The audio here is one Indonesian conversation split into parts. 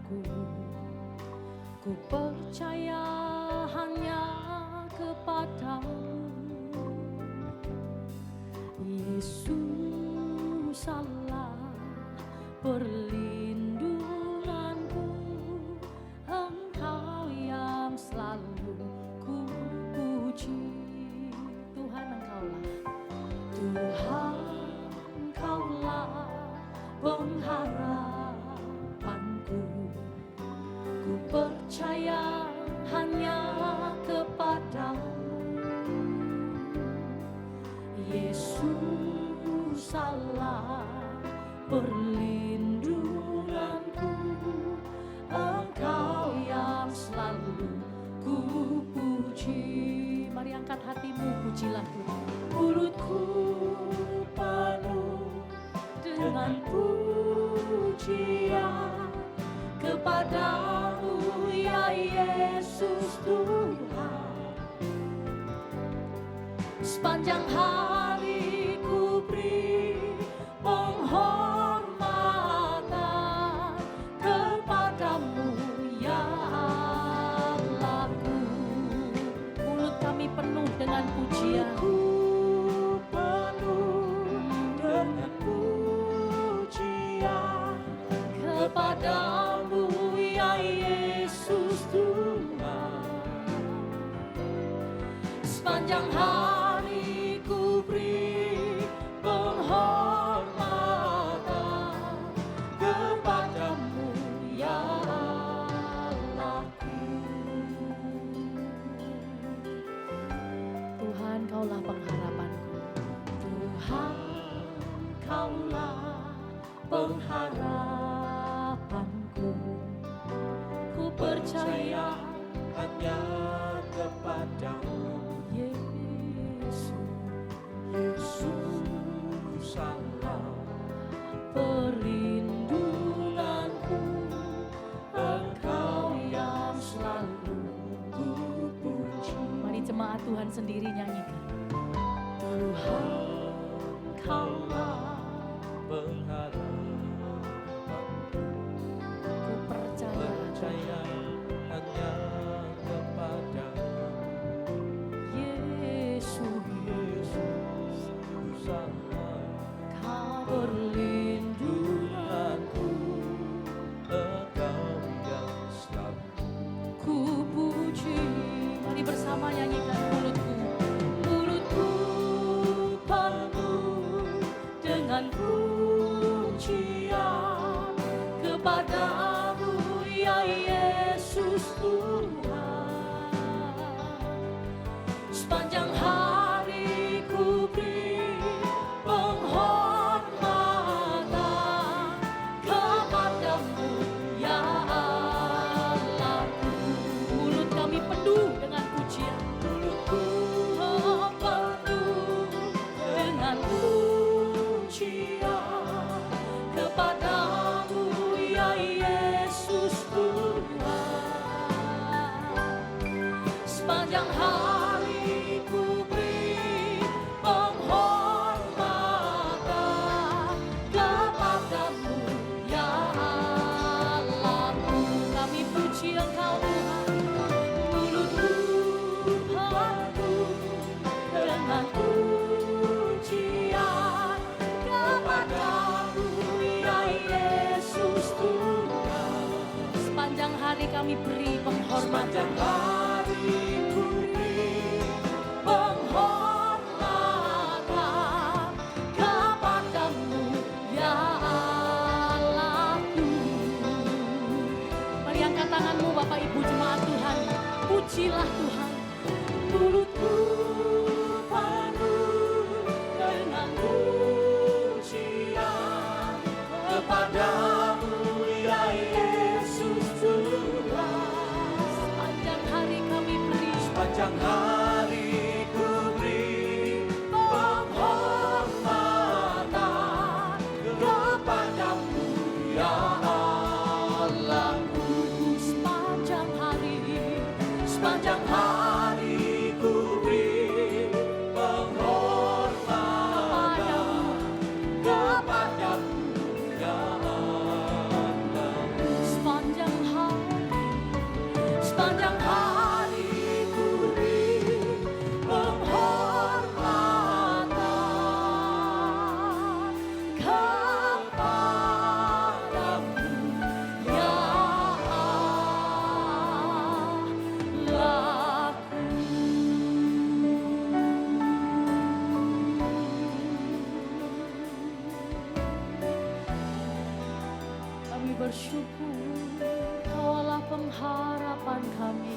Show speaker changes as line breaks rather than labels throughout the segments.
harapanku. Ku percaya hanya kepadamu, Yesus Allah perlindunganku. Engkau yang selalu ku puji. Tuhan Engkaulah pengharapanku. Ku percaya hanya kepadamu, Yesus Allah perlindunganku. Engkau yang selalu ku puji. Mari angkat hatimu, pujilah Tuhan. Mulutku penuh dengan pujian kepadamu ya Yesus Tuhan. Sepanjang hari ku beri penghormatan kepadamu ya Allahku. Mulut kami penuh dengan pujian, dengan pujian kepadamu ya Yesus Tuhan. Sepanjang hari ku beri penghormatan kepadamu ya Allahku. Tuhan, Kaulah pengharapanku. Tuhan, Kaulah pengharapanku. Ku percaya
hanya kepadamu,
Yesus,
Yesus Allah
perlindunganku. Engkau yang selalu ku puji. Mari jemaat Tuhan sendiri nyanyikan. Tuhan, Kaulah
pengharapanku.
ku percaya
Hanya kepadamu,
Yesus,
Yesus Allah
Kau perlindunganku.
Engkau yang selalu
Ku puji. Mari bersama nyanyikan. Mulutku penuh dengan pujian kepadamu ya Yesus Tuhan. Sepanjang hari ku beri penghormatan kepadamu ya Allahku. Mulut kami penuh dengan pujian,
mulutku
penuh dengan pujian kepadamu ya Yesus Tuhan. Sepanjang hari ku beri penghormatan kepadamu ya Allahku. Kami puji Engkau Tuhan. Mulutku penuh dengan pujian kepadamu ya Yesus Tuhan. Sepanjang hari kami beri penghormatan,
hari ku beri
penghormatan kepadamu ya Allahku. Mari angkat tanganmu Bapak Ibu jemaat Tuhan. Pujilah Tuhan. Mulutku penuh dengan pujian
kepadamu ya Yesus Tuhan.
sepanjang hari kami beri
Sepanjang hari ku beri penghormatan kepadamu ya Allahku.
sepanjang hari
ku beri penghormatan kepadamu ya Allahku.
sepanjang bersyukur, Kaulah pengharapan kami.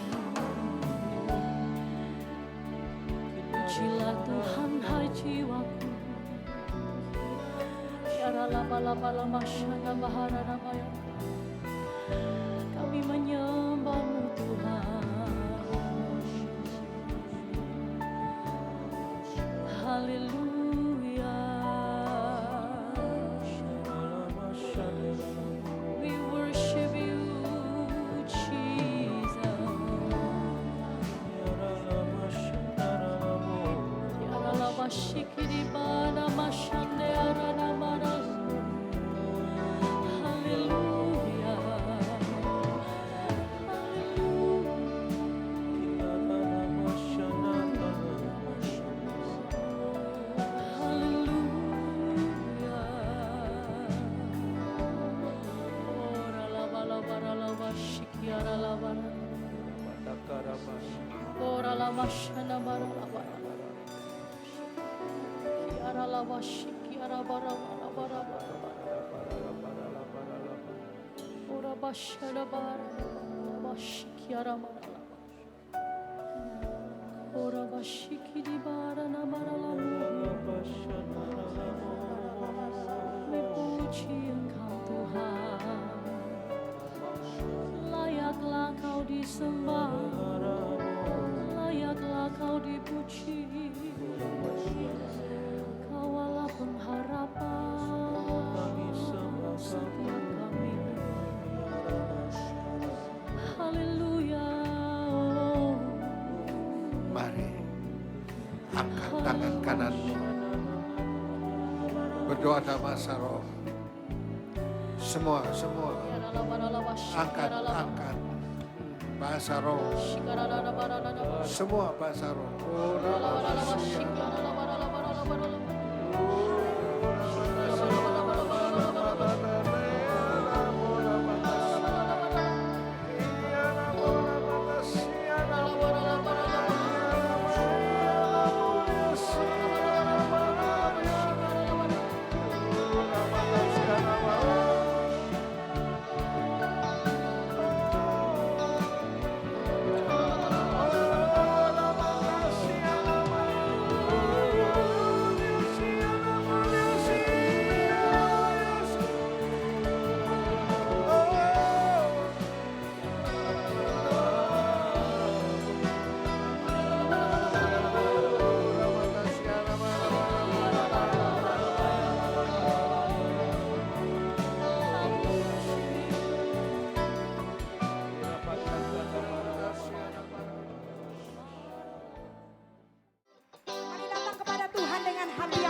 Pujilah Tuhan, hai jiwaku. Kami menyembah-Mu Tuhan. Haleluya. We worship You, Jesus. Yaralabashikiribana mashande aranamara. Haleluya. Haleluya. Ora la bala bara la bashikiara la bara. Ora la mashana bara la bara. Kiara la bashikiara bara bara bara bara. Ora bashara bara bashikiara bara la. Ora bashikiri bara na bara la. Memuji Engkau Tuhan, layaklah Kau disembah, layaklah Kau dipuji. Kaulah pengharapan setiap kami. Haleluya.
Mari angkat tangan kananmu, berdoa dalam bahasa roh. Semua angkat bahasa roh. Semua bahasa roh.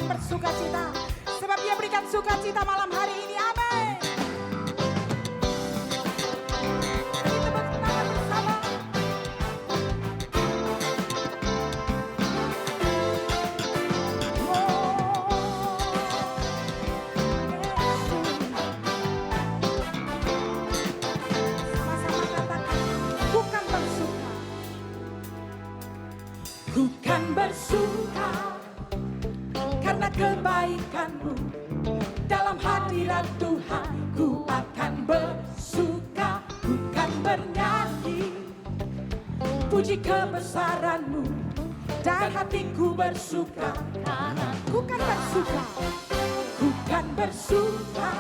Bersukacita, sebab Dia berikan sukacita malam hari ini. Amin. Mari tepuk tangan bersama. Sama-sama katakan, ku kan bersuka, ku kan bersuka karena kebaikan-Mu. Dalam hadirat Tuhan ku akan bersuka, ku kan bernyanyi puji kebesaran-Mu, dan hatiku bersuka. Ku kan bersuka, ku kan bersuka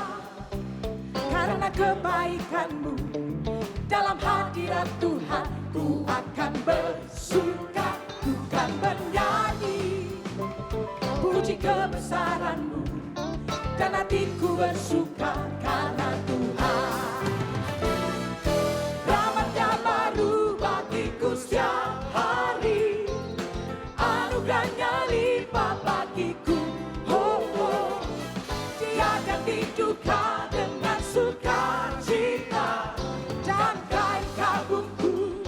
karena kebaikan-Mu. Dalam hadirat Tuhan ku akan bersuka, ku kan bernyanyi puji kebesaran-Mu, dan hatiku bersuka karena Tuhan. Rahmat-Nya baru bagiku setiap hari, anugerah-Nya limpah bagiku. Oh, oh. Dia ganti duka dengan sukacita, dan kain kabungku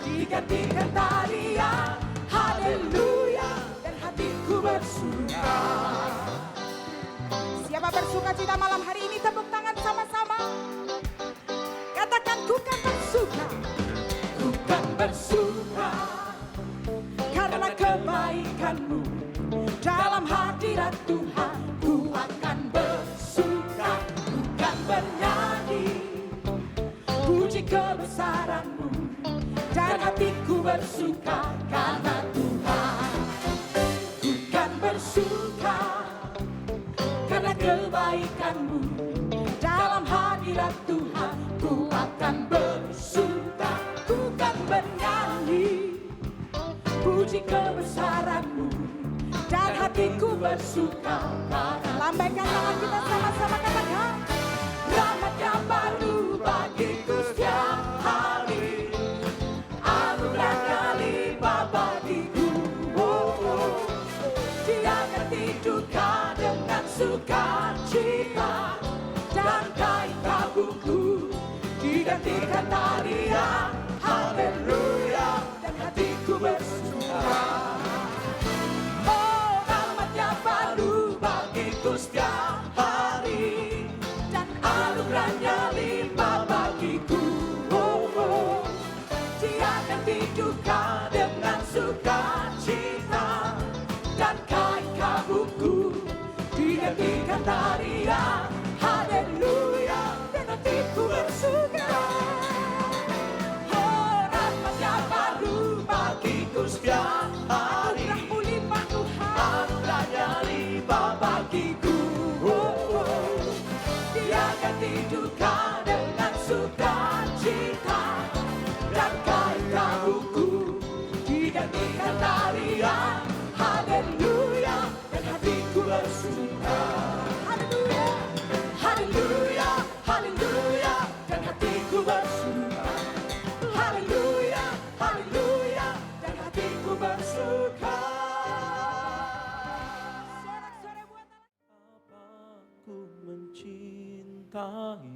digantikan tarian. Haleluya, dan hatiku bersuka. Siapa bersuka cita malam hari ini? Tepuk tangan sama-sama. Katakan, ku kan bersuka, ku kan bersuka karena kebaikan-Mu. Dalam hadirat Tuhan ku akan bersuka, ku kan bernyanyi
bersuka karena Tuhan. Ku kan bersuka karena kebaikan-Mu. Dalam hadirat Tuhan ku akan bersuka. Ku kan bernyanyi puji kebesaran-Mu. Dan hatiku bersuka karena
Lambaikan tangan kita sama-sama katakan.
rahmat-Nya baru bagiku setiap hari. Anugerah-Nya limpah bagiku. Dia ganti duka dengan sukacita. Dan kain kabungku digantikan tarian. Haleluya. Dan hatiku bersuka. Oh, rahmat-Nya baru bagiku setiap hari. Dan anugerah-Nya limpah bagiku. Dia ganti duka dengan sukacita. Dan kain kabungku digantikan tarian. Haleluya. Dan hatiku bersuka. Oh, rahmat-Nya baru bagiku setiap hari.
Anugerah-Mu limpah Tuhan.
Anugerah-Nya limpah bagiku. Dia ganti duka dengan sukacita. Dan kain kabungku digantikan tarian. Haleluya. Dan hatiku bersuka.
Haleluya.
Haleluya. Haleluya. Dan hatiku bersuka. Haleluya. Haleluya. Dan hatiku bersuka.
Sorak-sorai buat
Aku mencintai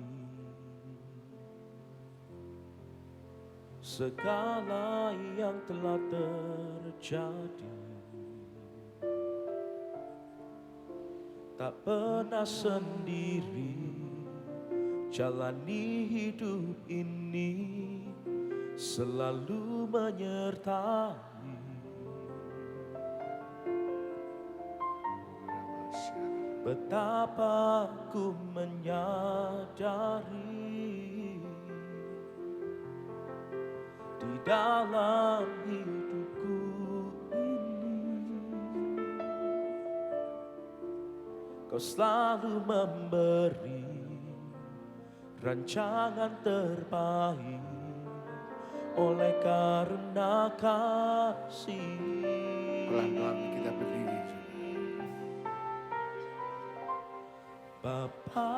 segala yang telah terjadi. Tak pernah sendiri jalani hidup ini, selalu menyertai. Betapa ku menyadari di dalam hidupku ini Kau selalu memberi rancangan terbaik oleh karena kasih.
Pelan-pelan kita berdiri.
Bapa,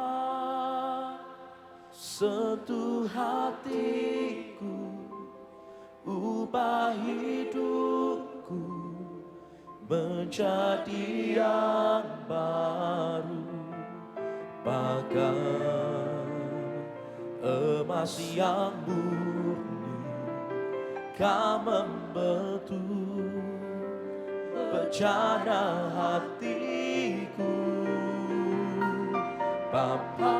sentuh hatiku, ubah hidupku menjadi yang baru, bagai emas yang murni. Kau membentuk bejana hatiku. Bapa,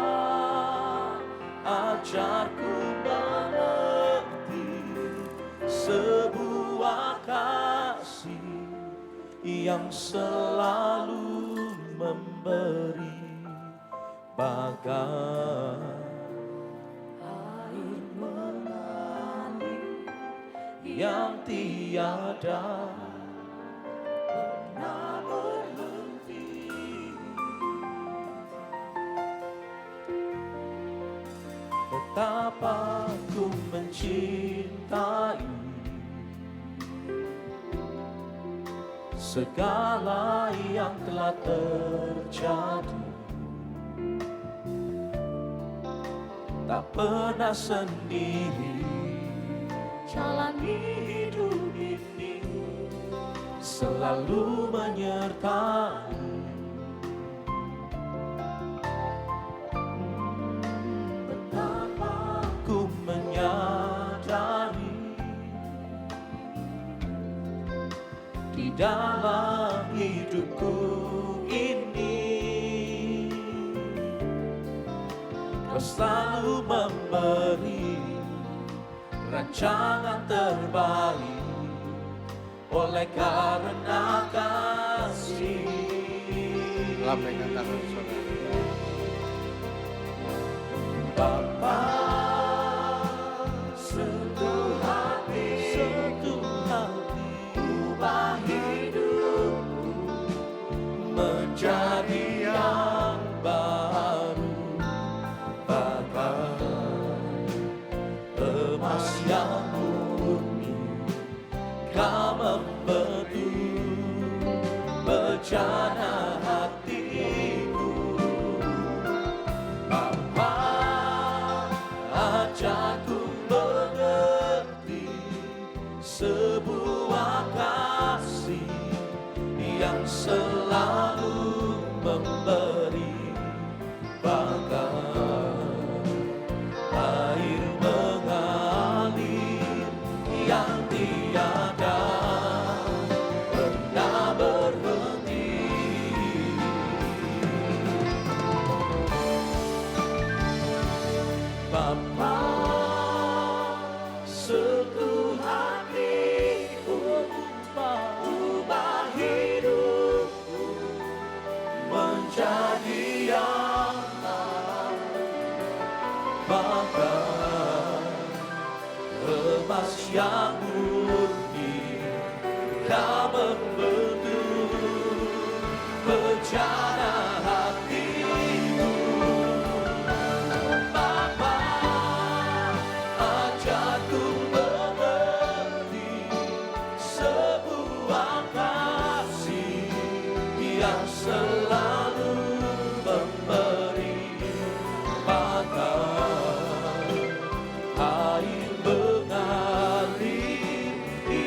ajarku mengerti sebuah kasih yang selalu memberi, bagai air mengalir yang tiada pernah berhenti. Betapa ku mencintai segala yang telah terjadi. Tak pernah sendiri jalani hidup ini, selalu menyertai. Betapa ku menyadari di dalam hidupku ini Kau selalu memberi rancangan terbaik oleh karena kasih.
Lambaikan tangan saudara.
Bapa, sentuh hati, sentuh menjadi yang baru, bagai emas yang murni. Kau membetul bejana hatiku. Bapa, ajarku mengerti sebuah kasih yang selalu memberi, bagai air mengalir yang tiada pernah berhenti. Bapa, sentuh hatiku, ubah hidupku menjadi yang baru, bagai emas yang murni. Kau membetul bejana hatiku. Bapa, ajarku mengerti sebuah kasih yang selalu memberi, bagai air mengalir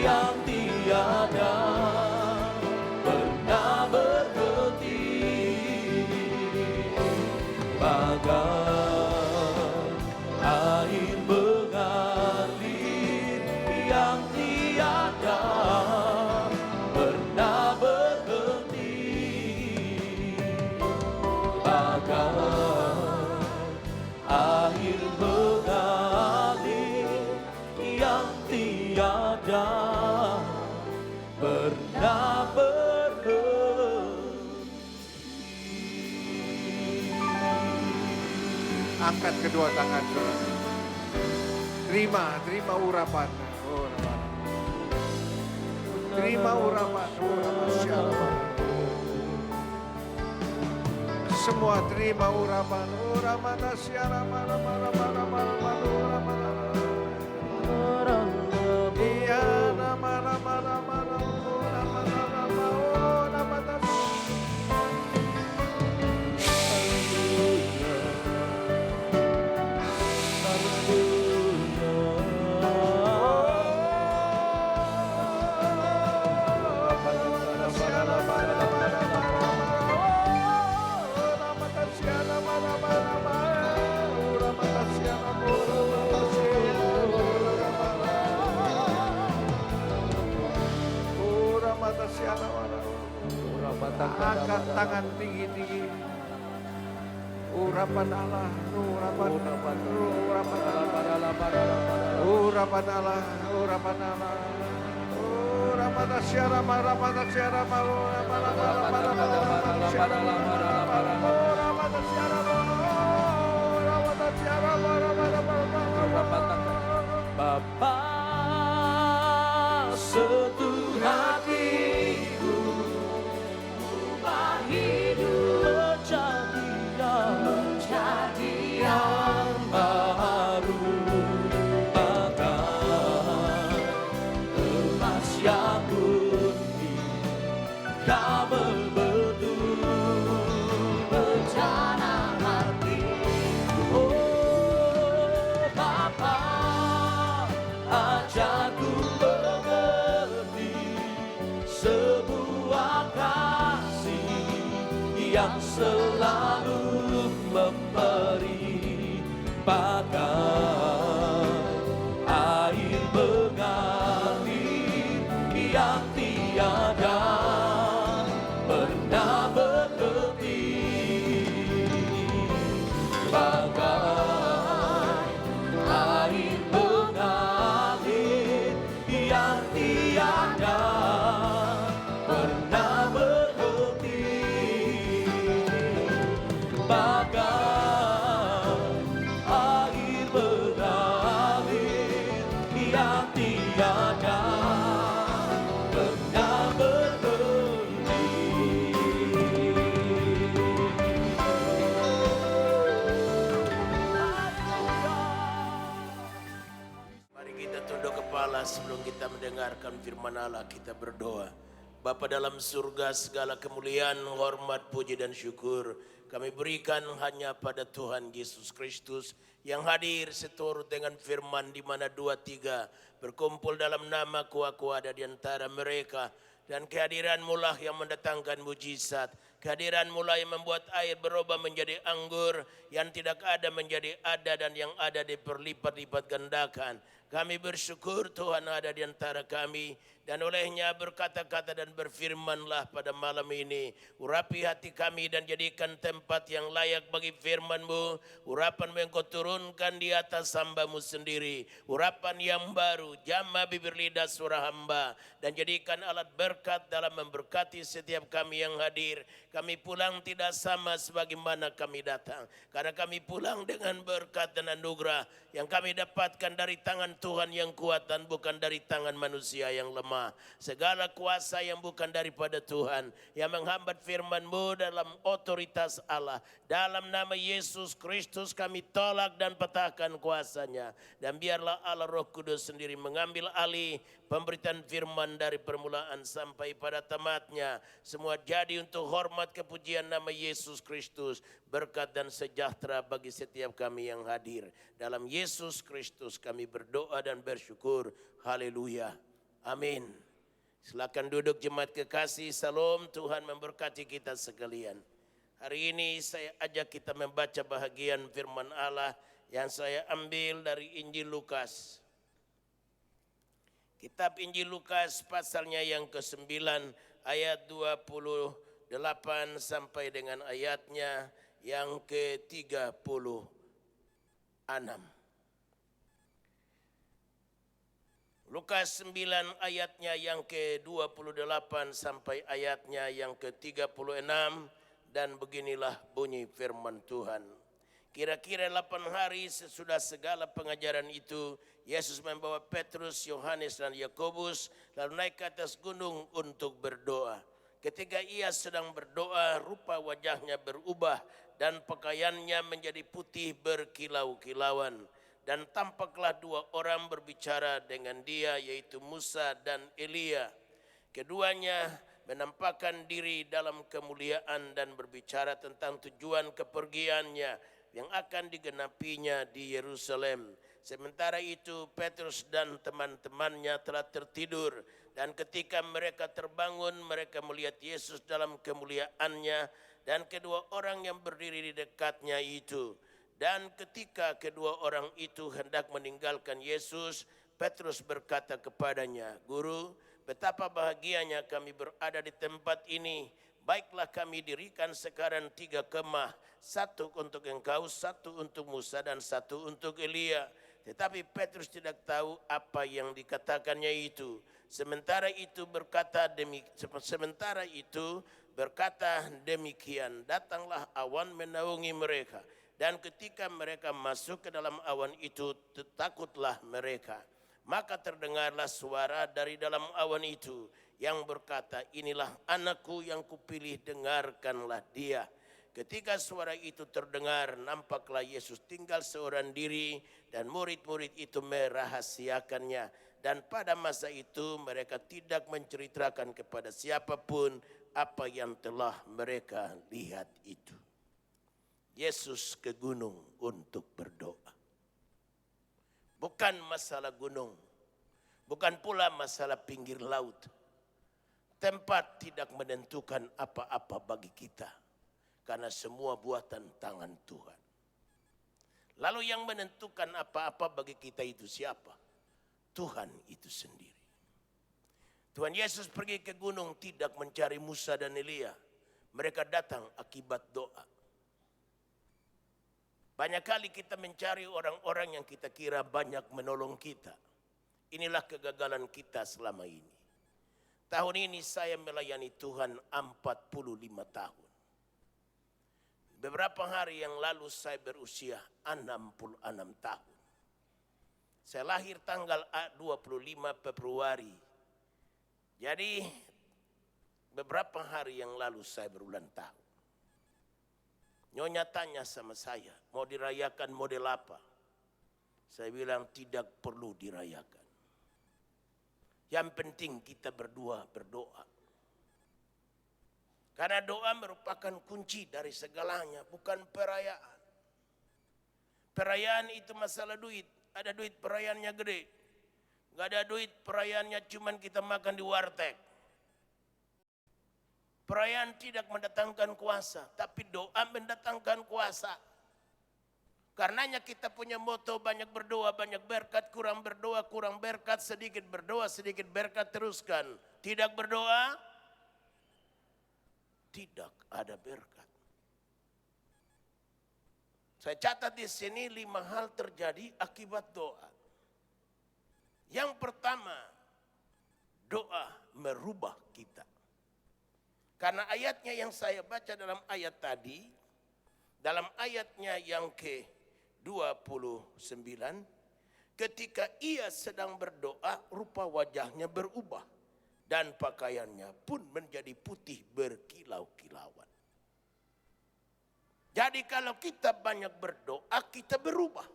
yang tiada pernah berhenti, bagai air mengalir yang tiada pernah berhenti, bagai air mengalir yang tiada pernah berhenti.
Angkat kedua tangan saudara. Terima urapan. Terima urapan. Semua terima urapan. Angkat tangan tinggi-tinggi. Urapan Allah, urapan Allah.
Bapa, sentuh hatiku, ubah hidup menjadi yang baru, bagai emas yang murni. Kau membetul bejana hati. Oh Bapa, ajarku mengerti sebuah kasih yang selalu memberi, bagai air mengalir yang tiada pernah berhenti, bagai air mengalir yang tiada pernah berhenti, bagai air mengalir
sebelum kita mendengarkan firman Allah, kita berdoa. Bapa dalam surga, segala kemuliaan, hormat, puji dan syukur kami berikan hanya pada Tuhan Yesus Kristus yang hadir seturut dengan firman, di mana 2-3 berkumpul dalam nama Ku ada di antara mereka. Dan kehadiran-Mu lah yang mendatangkan mujizat. Kehadiran-Mu lah yang membuat air berubah menjadi anggur, yang tidak ada menjadi ada, dan yang ada diperlipat-lipat gandakan. Kami bersyukur Tuhan ada di antara kami, dan olehnya berkata-kata dan berfirmanlah pada malam ini. Urapi hati kami dan jadikan tempat yang layak bagi firman-Mu. Urapan-Mu yang Kau turunkan di atas hamba-Mu sendiri. Urapan yang baru, jamah bibir lidah suara hamba, dan jadikan alat berkat dalam memberkati setiap kami yang hadir. Kami pulang tidak sama sebagaimana kami datang, karena kami pulang dengan berkat dan anugerah yang kami dapatkan dari tangan Tuhan yang kuat dan bukan dari tangan manusia yang lemah. Segala kuasa yang bukan daripada Tuhan, yang menghambat firman-Mu dalam otoritas Allah, dalam nama Yesus Kristus kami tolak dan patahkan kuasanya. Dan biarlah Allah Roh Kudus sendiri mengambil alih pemberitaan firman dari permulaan sampai pada tamatnya. Semua jadi untuk hormat kepujian nama Yesus Kristus, berkat dan sejahtera bagi setiap kami yang hadir. Dalam Yesus Kristus kami berdoa dan bersyukur. Haleluya. Amin. Silakan duduk jemaat kekasih. Salam, Tuhan memberkati kita sekalian. Hari ini saya ajak kita membaca bahagian firman Allah yang saya ambil dari Injil Lukas. Kitab Injil Lukas pasalnya yang ke-9 ayat 28 sampai dengan ayatnya yang ke-36. Lukas 9 ayatnya yang ke-28 sampai ayatnya yang ke-36, dan beginilah bunyi firman Tuhan. Kira-kira 8 hari sesudah segala pengajaran itu, Yesus membawa Petrus, Yohanes dan Yakobus lalu naik ke atas gunung untuk berdoa. Ketika ia sedang berdoa, rupa wajahnya berubah dan pakaiannya menjadi putih berkilau-kilauan. Dan tampaklah 2 orang berbicara dengan dia, yaitu Musa dan Elia. Keduanya menampakkan diri dalam kemuliaan dan berbicara tentang tujuan kepergiannya yang akan digenapinya di Yerusalem. Sementara itu Petrus dan teman-temannya telah tertidur, dan ketika mereka terbangun mereka melihat Yesus dalam kemuliaannya dan kedua orang yang berdiri di dekatnya itu. Dan ketika kedua orang itu hendak meninggalkan Yesus, Petrus berkata kepadanya, "Guru, betapa bahagianya kami berada di tempat ini. Baiklah kami dirikan sekarang 3 kemah, 1 untuk engkau, 1 untuk Musa, dan 1 untuk Elia." Tetapi Petrus tidak tahu apa yang dikatakannya itu. Sementara itu berkata demikian, datanglah awan menaungi mereka. Dan ketika mereka masuk ke dalam awan itu, takutlah mereka. Maka terdengarlah suara dari dalam awan itu yang berkata, "Inilah anakku yang kupilih, dengarkanlah dia." Ketika suara itu terdengar, nampaklah Yesus tinggal seorang diri dan murid-murid itu merahasiakannya. Dan pada masa itu mereka tidak menceritakan kepada siapapun apa yang telah mereka lihat itu. Yesus ke gunung untuk berdoa. Bukan masalah gunung, bukan pula masalah pinggir laut. Tempat tidak menentukan apa-apa bagi kita, karena semua buatan tangan Tuhan. Lalu yang menentukan apa-apa bagi kita itu siapa? Tuhan itu sendiri. Tuhan Yesus pergi ke gunung tidak mencari Musa dan Elia. Mereka datang akibat doa. Banyak kali kita mencari orang-orang yang kita kira banyak menolong kita. Inilah kegagalan kita selama ini. Tahun ini saya melayani Tuhan 45 tahun. Beberapa hari yang lalu saya berusia 66 tahun. Saya lahir tanggal 25 Februari. Jadi beberapa hari yang lalu saya berulang tahun. Nyonya tanya sama saya, mau dirayakan model apa? Saya bilang tidak perlu dirayakan. Yang penting kita berdua berdoa. Karena doa merupakan kunci dari segalanya, bukan perayaan. Perayaan itu masalah duit. Ada duit perayaannya gede. Gak ada duit perayaannya cuman kita makan di warteg. Perayaan tidak mendatangkan kuasa, tapi doa mendatangkan kuasa. Karenanya kita punya moto banyak berdoa, banyak berkat, kurang berdoa, kurang berkat, sedikit berdoa, sedikit berkat, teruskan. Tidak berdoa, tidak ada berkat. Saya catat di sini 5 hal terjadi akibat doa. Yang pertama, doa merubah kita. Karena ayatnya yang saya baca dalam ayat tadi, dalam ayatnya yang ke-29, ketika ia sedang berdoa, rupa wajahnya berubah dan pakaiannya pun menjadi putih berkilau-kilauan. Jadi kalau kita banyak berdoa, kita berubah.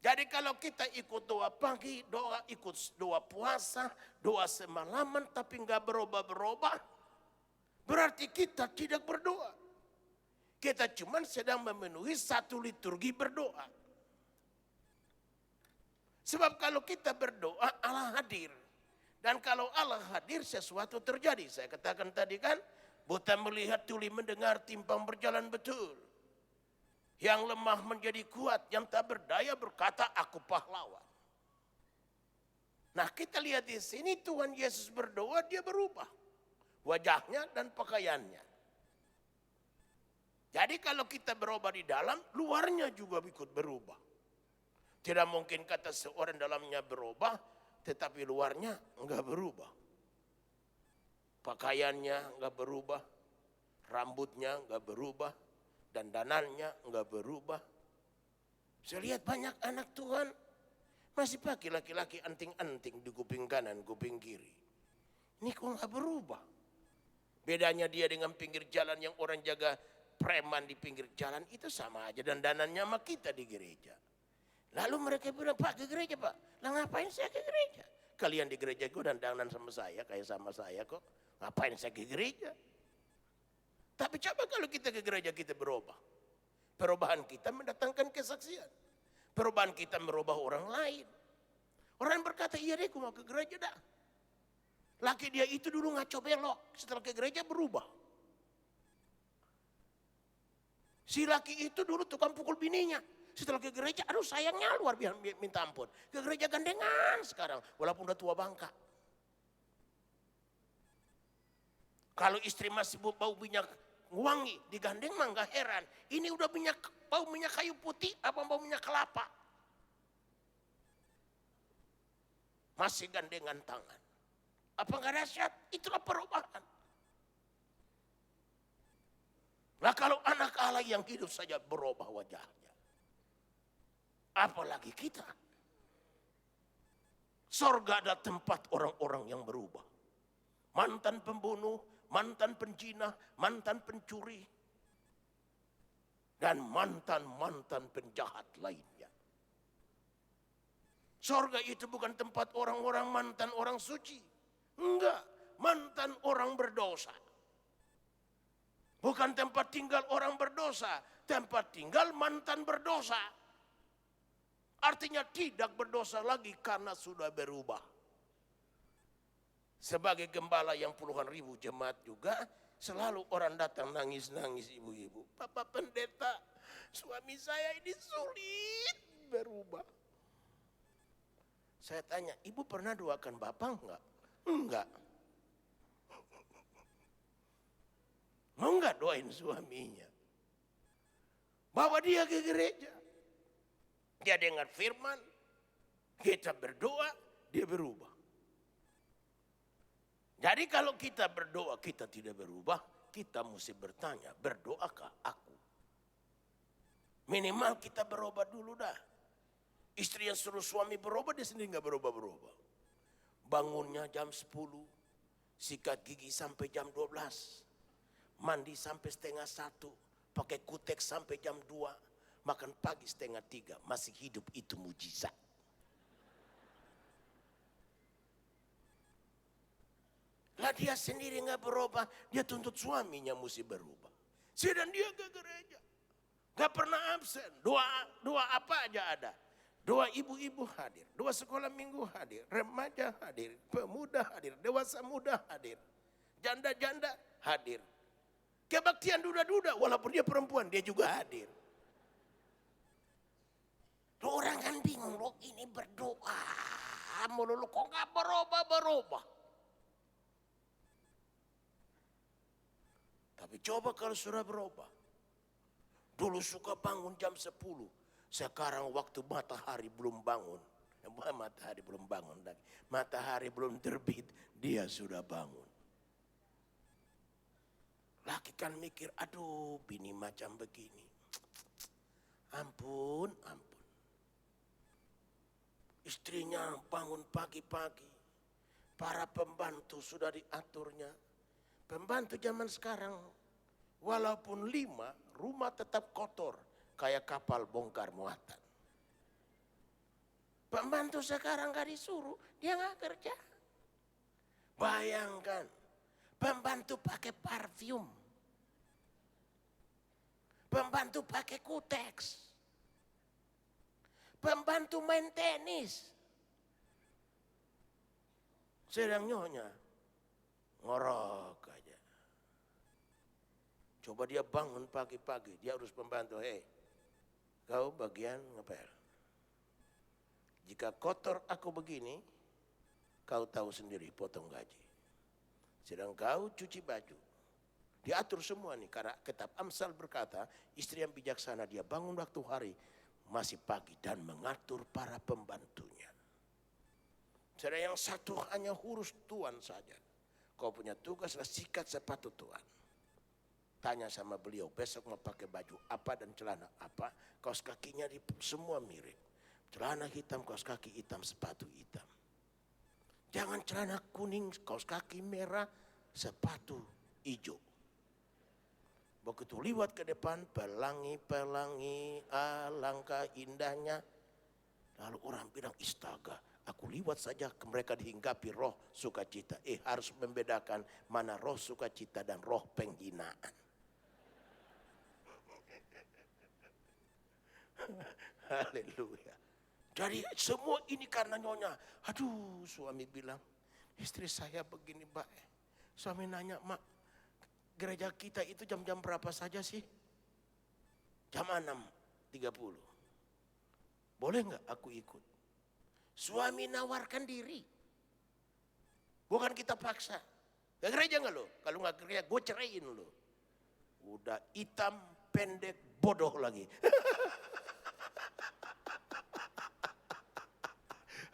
Jadi kalau kita ikut doa pagi, doa ikut doa puasa, doa semalaman tapi enggak berubah-berubah, berarti kita tidak berdoa. Kita cuma sedang memenuhi satu liturgi berdoa. Sebab kalau kita berdoa, Allah hadir. Dan kalau Allah hadir, sesuatu terjadi. Saya katakan tadi kan, buta melihat, tuli mendengar, timpang berjalan betul. Yang lemah menjadi kuat, yang tak berdaya berkata, aku pahlawan. Nah kita lihat di sini Tuhan Yesus berdoa, dia berubah. Wajahnya dan pakaiannya. Jadi kalau kita berubah di dalam, luarnya juga ikut berubah. Tidak mungkin kata seorang dalamnya berubah, tetapi luarnya enggak berubah. Pakaiannya enggak berubah, rambutnya enggak berubah, dandanannya enggak berubah. Saya lihat banyak anak Tuhan masih pakai laki-laki anting-anting di kuping kanan, kuping kiri. Ini kok enggak berubah? Bedanya dia dengan pinggir jalan yang orang jaga preman di pinggir jalan itu sama aja dandanannya sama kita di gereja. Lalu mereka bilang, Pak ke gereja Pak. Lah ngapain saya ke gereja? Kalian di gereja kok dandanan sama saya, kayak sama saya kok. Ngapain saya ke gereja? Tapi coba kalau kita ke gereja kita berubah. Perubahan kita mendatangkan kesaksian. Perubahan kita merubah orang lain. Orang berkata, iya deh aku mau ke gereja dah. Laki dia itu dulu ngaco belok, setelah ke gereja berubah. Si laki itu dulu tukang pukul bininya. Setelah ke gereja, aduh sayangnya luar biasa minta ampun. Ke gereja gandengan sekarang, walaupun udah tua bangka. Kalau istri masih bau minyak wangi, digandeng mah gak heran. Ini udah bau minyak kayu putih, apa bau minyak kelapa. Masih gandengan tangan. Apa gak dahsyat? Itulah perubahan. Nah kalau anak Allah yang hidup saja berubah wajahnya. Apalagi kita. Sorga ada tempat orang-orang yang berubah. Mantan pembunuh, mantan penjina, mantan pencuri. Dan mantan-mantan penjahat lainnya. Sorga itu bukan tempat orang-orang mantan orang suci. Enggak, mantan orang berdosa. Bukan tempat tinggal orang berdosa, tempat tinggal mantan berdosa. Artinya tidak berdosa lagi karena sudah berubah. Sebagai gembala yang puluhan ribu jemaat juga, selalu orang datang nangis-nangis ibu-ibu. Bapak pendeta, suami saya ini sulit berubah. Saya tanya, ibu pernah doakan bapak enggak? Enggak. Mau enggak doain suaminya? Bawa dia ke gereja. Dia dengar firman, kita berdoa, dia berubah. Jadi kalau kita berdoa, kita tidak berubah, kita mesti bertanya, berdoakah aku? Minimal kita berubah dulu dah. Istri yang suruh suami berubah, dia sendiri gak berubah-berubah. Bangunnya jam 10, sikat gigi sampai jam 12, mandi sampai setengah 1, pakai kutek sampai jam 2, makan pagi setengah 3, masih hidup itu mujizat. Lah dia sendiri nggak berubah, dia tuntut suaminya mesti berubah. Sedang dia ke gereja, nggak pernah absen. Doa apa aja ada. Doa ibu-ibu hadir, doa sekolah minggu hadir, remaja hadir, pemuda hadir, dewasa muda hadir, janda-janda hadir. Kebaktian duda-duda, walaupun dia perempuan, dia juga hadir. Lo orang kan bingung, lo ini berdoa, melulu kok nggak berubah. Tapi coba kalau sudah berubah. Dulu suka bangun jam 10. Sekarang waktu matahari belum bangun. Matahari belum bangun lagi. Matahari belum terbit, dia sudah bangun. Laki kan mikir, aduh bini macam begini. Ampun. Istrinya bangun pagi-pagi. Para pembantu sudah diaturnya. Pembantu zaman sekarang, walaupun 5, rumah tetap kotor. Kayak kapal bongkar muatan. Pembantu sekarang gak disuruh, dia gak kerja. Bayangkan, pembantu pakai parfum. Pembantu pakai kutex. Pembantu main tenis. Sedang nyonya, ngorok aja. Coba dia bangun pagi-pagi, dia harus pembantu, kau bagian ngepel. Jika kotor aku begini, kau tahu sendiri potong gaji. Sedang kau cuci baju. Diatur semua nih, karena kitab Amsal berkata, istri yang bijaksana dia bangun waktu hari, masih pagi dan mengatur para pembantunya. Sedang yang satu hanya urus tuan saja. Kau punya tugaslah sikat sepatu tuan. Tanya sama beliau, besok mau pakai baju apa dan celana apa. Kaos kakinya semua mirip. Celana hitam, kaos kaki hitam, sepatu hitam. Jangan celana kuning, kaos kaki merah, sepatu hijau. Begitu liwat ke depan, pelangi, alangkah indahnya. Lalu orang bilang, istaga, aku liwat saja mereka dihinggapi roh sukacita. Harus membedakan mana roh sukacita dan roh penghinaan. Haleluya. Jadi semua ini karena nyonya. Aduh, suami bilang, istri saya begini baik. Suami nanya, mak, gereja kita itu jam-jam berapa saja sih? Jam 6.30. Boleh nggak aku ikut? Suami nawarkan diri. Bukan kita paksa. Ke gereja nggak lo? Kalau nggak gereja, gue ceraiin lo. Udah hitam, pendek, bodoh lagi.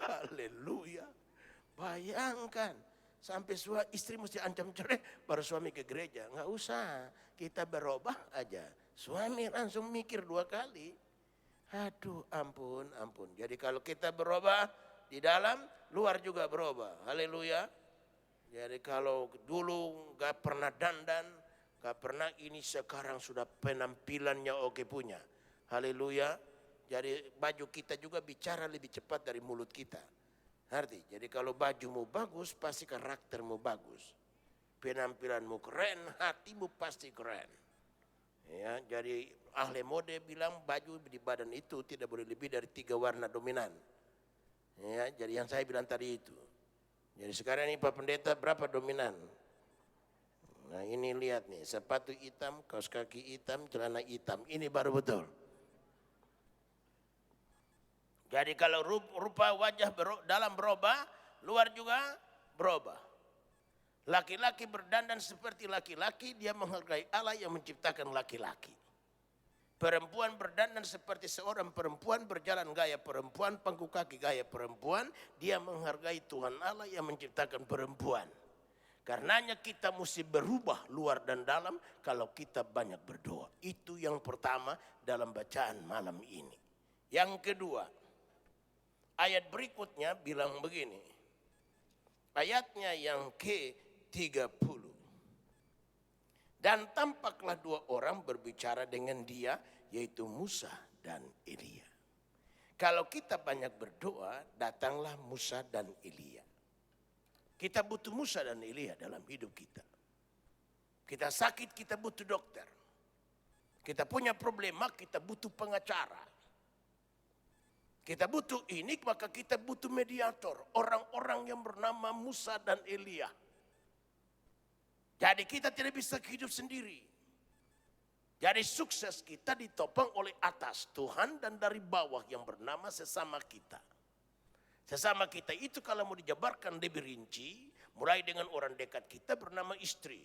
Haleluya. Bayangkan. Sampai istri mesti ancam cerai, baru suami ke gereja. Nggak usah, kita berubah aja. Suami langsung mikir 2 kali. Aduh, ampun. Jadi kalau kita berubah di dalam, luar juga berubah. Haleluya. Jadi kalau dulu nggak pernah dandan, nggak pernah ini, sekarang sudah penampilannya oke punya. Haleluya. Jadi baju kita juga bicara lebih cepat dari mulut kita. Arti, jadi kalau bajumu bagus, pasti karaktermu bagus. Penampilanmu keren, hatimu pasti keren. Ya, jadi ahli mode bilang baju di badan itu tidak boleh lebih dari 3 warna dominan. Ya, jadi yang saya bilang tadi itu. Jadi sekarang ini Pak Pendeta berapa dominan? Nah ini lihat nih, sepatu hitam, kaos kaki hitam, celana hitam. Ini baru betul. Jadi kalau rupa wajah dalam berubah, luar juga berubah. Laki-laki berdandan seperti laki-laki, dia menghargai Allah yang menciptakan laki-laki. Perempuan berdandan seperti seorang perempuan, berjalan gaya perempuan, pangku kaki gaya perempuan, dia menghargai Tuhan Allah yang menciptakan perempuan. Karenanya kita mesti berubah luar dan dalam kalau kita banyak berdoa. Itu yang pertama dalam bacaan malam ini. Yang kedua, ayat berikutnya bilang begini. Ayatnya yang ke-30. Dan tampaklah 2 orang berbicara dengan dia, yaitu Musa dan Elia. Kalau kita banyak berdoa, datanglah Musa dan Elia. Kita butuh Musa dan Elia dalam hidup kita. Kita sakit, kita butuh dokter. Kita punya problema, kita butuh pengacara. Kita butuh ini, maka kita butuh mediator. Orang-orang yang bernama Musa dan Elia. Jadi kita tidak bisa hidup sendiri. Jadi sukses kita ditopang oleh atas Tuhan dan dari bawah yang bernama sesama kita. Sesama kita itu kalau mau dijabarkan lebih rinci, mulai dengan orang dekat kita bernama istri,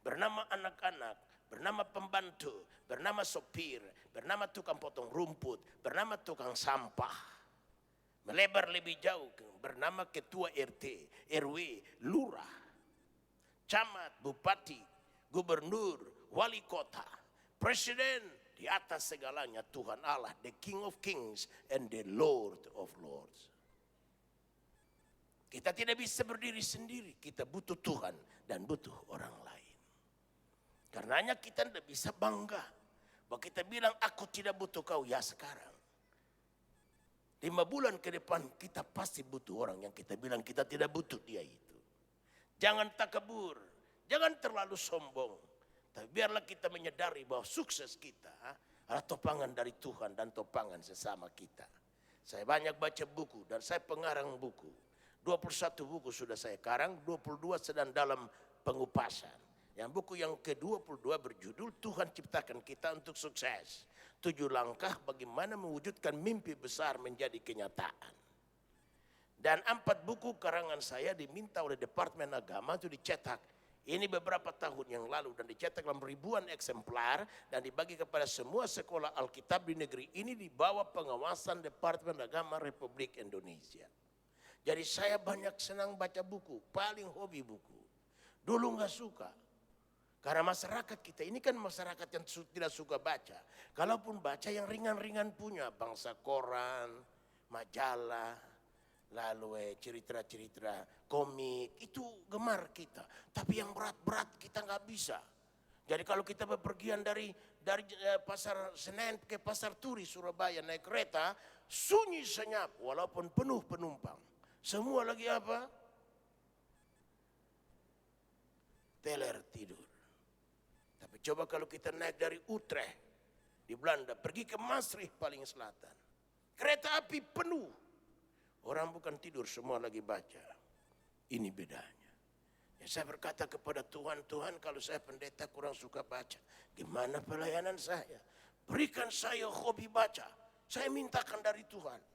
bernama anak-anak, bernama pembantu, bernama sopir, bernama tukang potong rumput, bernama tukang sampah. Melebar lebih jauh, bernama ketua RT, RW, lurah, camat, bupati, gubernur, wali kota, presiden, di atas segalanya Tuhan Allah, the King of Kings and the Lord of Lords. Kita tidak bisa berdiri sendiri, kita butuh Tuhan dan butuh orang lain. Karenanya kita tidak bisa bangga bahwa kita bilang aku tidak butuh kau ya sekarang. 5 bulan ke depan kita pasti butuh orang yang kita bilang kita tidak butuh dia itu. Jangan takabur, jangan terlalu sombong. Tapi biarlah kita menyadari bahwa sukses kita adalah topangan dari Tuhan dan topangan sesama kita. Saya banyak baca buku dan saya pengarang buku. 21 buku sudah saya karang, 22 sedang dalam pengupasan. Yang buku yang ke-22 berjudul Tuhan ciptakan kita untuk sukses. 7 langkah bagaimana mewujudkan mimpi besar menjadi kenyataan. Dan 4 buku karangan saya diminta oleh Departemen Agama itu dicetak. Ini beberapa tahun yang lalu dan dicetak dalam ribuan eksemplar dan dibagi kepada semua sekolah Alkitab di negeri ini di bawah pengawasan Departemen Agama Republik Indonesia. Jadi saya banyak senang baca buku, paling hobi buku. Dulu nggak suka. Karena masyarakat kita ini kan masyarakat yang tidak suka baca. Kalaupun baca yang ringan-ringan punya, bangsa koran, majalah, lalu cerita-cerita komik, itu gemar kita. Tapi yang berat-berat kita nggak bisa. Jadi kalau kita bepergian dari pasar Senen ke pasar Turi Surabaya naik kereta, sunyi senyap walaupun penuh penumpang. Semua lagi apa? Teler tidur. Tapi coba kalau kita naik dari Utrecht di Belanda pergi ke Maastricht paling selatan. Kereta api penuh. Orang bukan tidur, semua lagi baca. Ini bedanya. Ya, saya berkata kepada Tuhan, Tuhan kalau saya pendeta kurang suka baca. Gimana pelayanan saya? Berikan saya hobi baca. Saya mintakan dari Tuhan.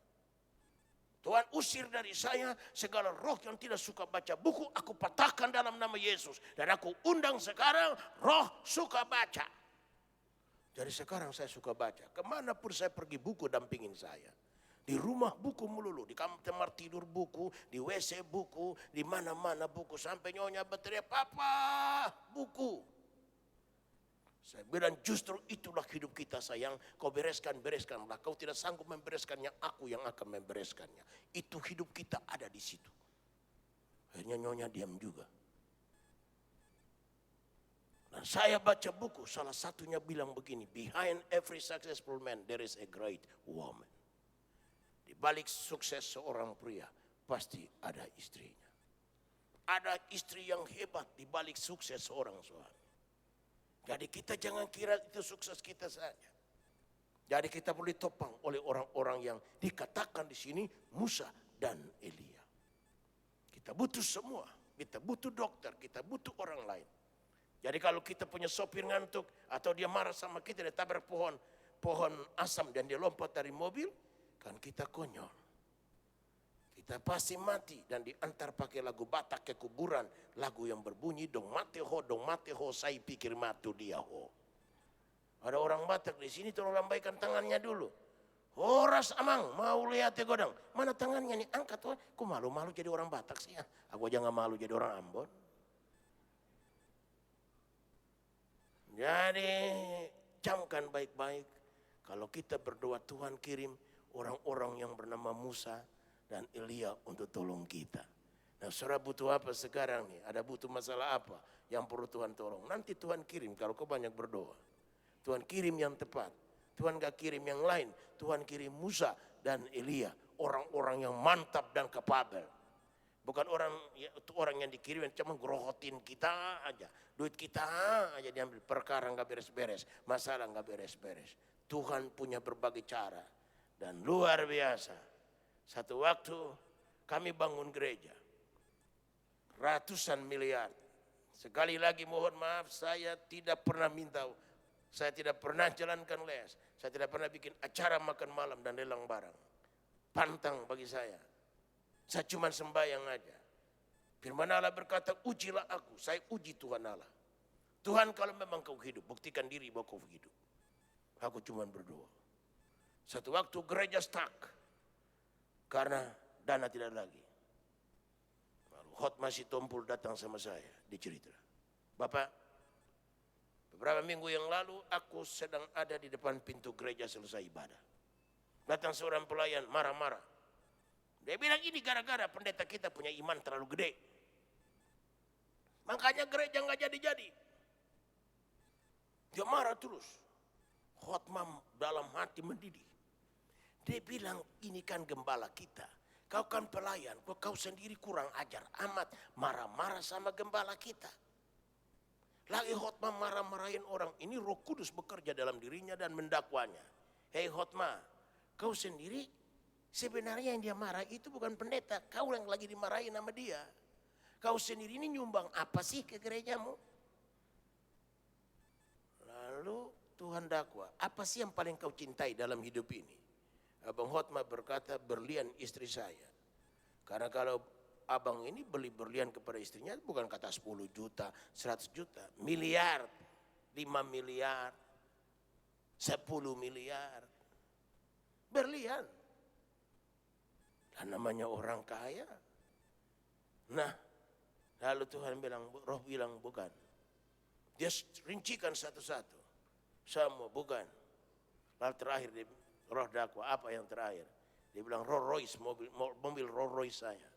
Tuhan usir dari saya segala roh yang tidak suka baca buku. Aku patahkan dalam nama Yesus. Dan aku undang sekarang roh suka baca. Jadi sekarang saya suka baca. Kemanapun saya pergi buku dampingin saya. Di rumah buku melulu, di kamar tidur buku, di WC buku, di mana-mana buku. Sampai nyonya berteriak, Papa, buku. Saya bilang justru itulah hidup kita sayang. Kau bereskanlah. Kau tidak sanggup membereskannya, aku yang akan membereskannya. Itu hidup kita ada di situ. Akhirnya nyonya diam juga. Dan saya baca buku, salah satunya bilang begini. Behind every successful man there is a great woman. Di balik sukses seorang pria pasti ada istrinya. Ada istri yang hebat di balik sukses seorang suami. Jadi kita jangan kira itu sukses kita saja. Jadi kita boleh topang oleh orang-orang yang dikatakan di sini Musa dan Elia. Kita butuh semua. Kita butuh dokter, kita butuh orang lain. Jadi kalau kita punya sopir ngantuk atau dia marah sama kita, dia tabrak pohon asam dan dia lompat dari mobil, kan kita konyol. Kita pasti mati dan diantar pakai lagu Batak ke kuburan. Lagu yang berbunyi dong mate ho, saya pikir matu dia ho. Ada orang Batak di sini tolong lambaikan tangannya dulu. Horas amang, mau lihat ya godang. Mana tangannya nih, angkat wah. Kok malu-malu jadi orang Batak sih ya. Aku aja gak malu jadi orang Ambon. Jadi camkan baik-baik. Kalau kita berdoa Tuhan kirim orang-orang yang bernama Musa dan Elia untuk tolong kita. Nah saudara butuh apa sekarang nih? Ada butuh masalah apa yang perlu Tuhan tolong? Nanti Tuhan kirim kalau kau banyak berdoa. Tuhan kirim yang tepat. Tuhan gak kirim yang lain. Tuhan kirim Musa dan Elia. Orang-orang yang mantap dan kapabel. Bukan orang itu orang yang dikirim yang cuma grohotin kita aja. Duit kita aja diambil. Perkara nggak beres-beres. Masalah nggak beres-beres. Tuhan punya berbagai cara. Dan luar biasa. Satu waktu kami bangun gereja. Ratusan miliar. Sekali lagi mohon maaf, saya tidak pernah minta. Saya tidak pernah jalankan les. Saya tidak pernah bikin acara makan malam dan lelang barang. Pantang bagi saya. Saya cuma sembahyang aja. Firman Allah berkata, ujilah aku. Saya uji Tuhan Allah. Tuhan, kalau memang kau hidup, buktikan diri bahwa kau hidup. Aku cuma berdoa. Satu waktu gereja stuck. Karena dana tidak lagi. Lalu Khotmah Sitompul datang sama saya. Dicerita. Bapak, beberapa minggu yang lalu aku sedang ada di depan pintu gereja selesai ibadah. Datang seorang pelayan marah-marah. Dia bilang ini gara-gara pendeta kita punya iman terlalu gede. Makanya gereja nggak jadi-jadi. Dia marah terus. Khotmah dalam hati mendidih. Dia bilang ini kan gembala kita. Kau kan pelayan, kau sendiri kurang ajar amat. Marah-marah sama gembala kita. Lagi Khotmah marah-marahin orang. Ini Roh Kudus bekerja dalam dirinya dan mendakwanya. Hei Khotmah, kau sendiri sebenarnya yang dia marah itu bukan pendeta. Kau yang lagi dimarahin sama dia. Kau sendiri ini nyumbang apa sih ke gerejamu? Lalu Tuhan dakwa, apa sih yang paling kau cintai dalam hidup ini? Abang Khotmah berkata, berlian istri saya. Karena kalau abang ini beli berlian kepada istrinya bukan kata 10 juta, 100 juta. Miliar, 5 miliar, 10 miliar. Berlian. Dan namanya orang kaya. Nah, lalu Tuhan bilang, Roh bilang bukan. Dia rincikan satu-satu. Semua bukan. Lalu terakhir Roh dakwa, apa yang terakhir? Dia bilang Rolls Royce, mobil Rolls Royce saya.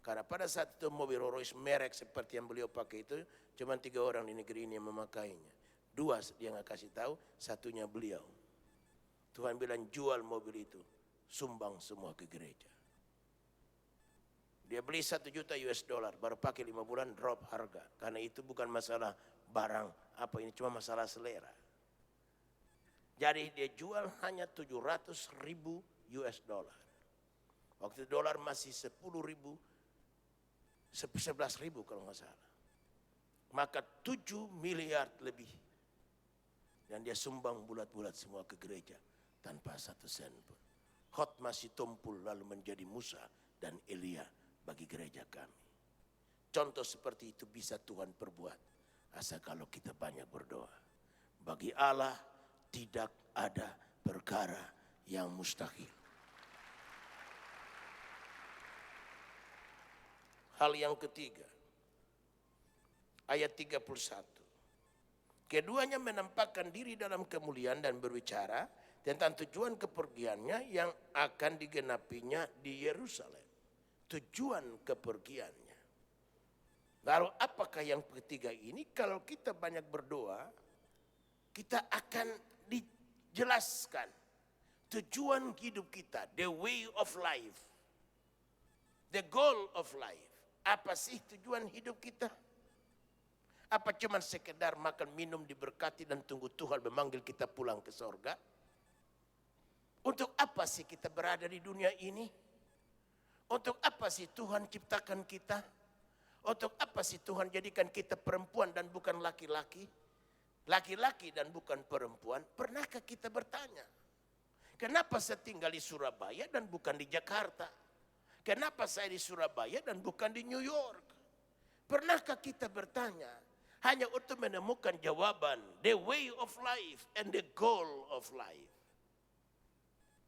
Karena pada saat itu mobil Rolls Royce merek seperti yang beliau pakai itu, cuma 3 orang di negeri ini yang memakainya. 2 dia nggak kasih tahu, satunya beliau. Tuhan bilang jual mobil itu, sumbang semua ke gereja. Dia beli $1 juta, baru pakai 5 bulan drop harga. Karena itu bukan masalah barang apa ini, cuma masalah selera. Jadi dia jual hanya $700,000. Waktu dolar masih 10.000, 11.000 kalau nggak salah. Maka 7 miliar lebih. Dan dia sumbang bulat-bulat semua ke gereja tanpa 1 sen pun. Khotmah Sitompul lalu menjadi Musa dan Elia bagi gereja kami. Contoh seperti itu bisa Tuhan perbuat. Asal kalau kita banyak berdoa. Bagi Allah tidak ada perkara yang mustahil. Hal yang ketiga. Ayat 31. Keduanya menampakkan diri dalam kemuliaan dan berbicara tentang tujuan kepergiannya yang akan digenapinya di Yerusalem. Tujuan kepergiannya. Lalu apakah yang ketiga ini? Kalau kita banyak berdoa, kita akan dijelaskan tujuan hidup kita, the way of life, the goal of life. Apa sih tujuan hidup kita? Apa cuma sekedar makan minum diberkati dan tunggu Tuhan memanggil kita pulang ke sorga? Untuk apa sih kita berada di dunia ini? Untuk apa sih Tuhan ciptakan kita? Untuk apa sih Tuhan jadikan kita perempuan dan bukan laki-laki? Laki-laki dan bukan perempuan. Pernahkah kita bertanya? Kenapa saya tinggal di Surabaya dan bukan di Jakarta? Kenapa saya di Surabaya dan bukan di New York? Pernahkah kita bertanya? Hanya untuk menemukan jawaban. The way of life and the goal of life.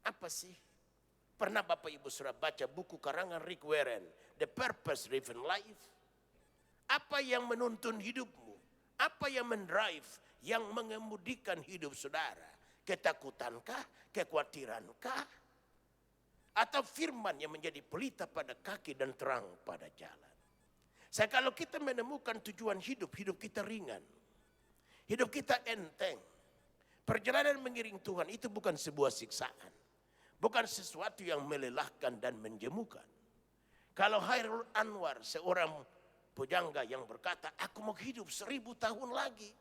Apa sih? Pernah Bapak Ibu sudah baca buku karangan Rick Warren, The Purpose Driven Life? Apa yang menuntun hidupmu? Apa yang mendrive, yang mengemudikan hidup saudara? Ketakutankah? Kekhawatirankah? Atau firman yang menjadi pelita pada kaki dan terang pada jalan? Kalau kita menemukan tujuan hidup, hidup kita ringan. Hidup kita enteng. Perjalanan mengiring Tuhan itu bukan sebuah siksaan. Bukan sesuatu yang melelahkan dan menjemukan. Kalau Hairul Anwar, seorang pujangga yang berkata, aku mau hidup 1000 tahun lagi.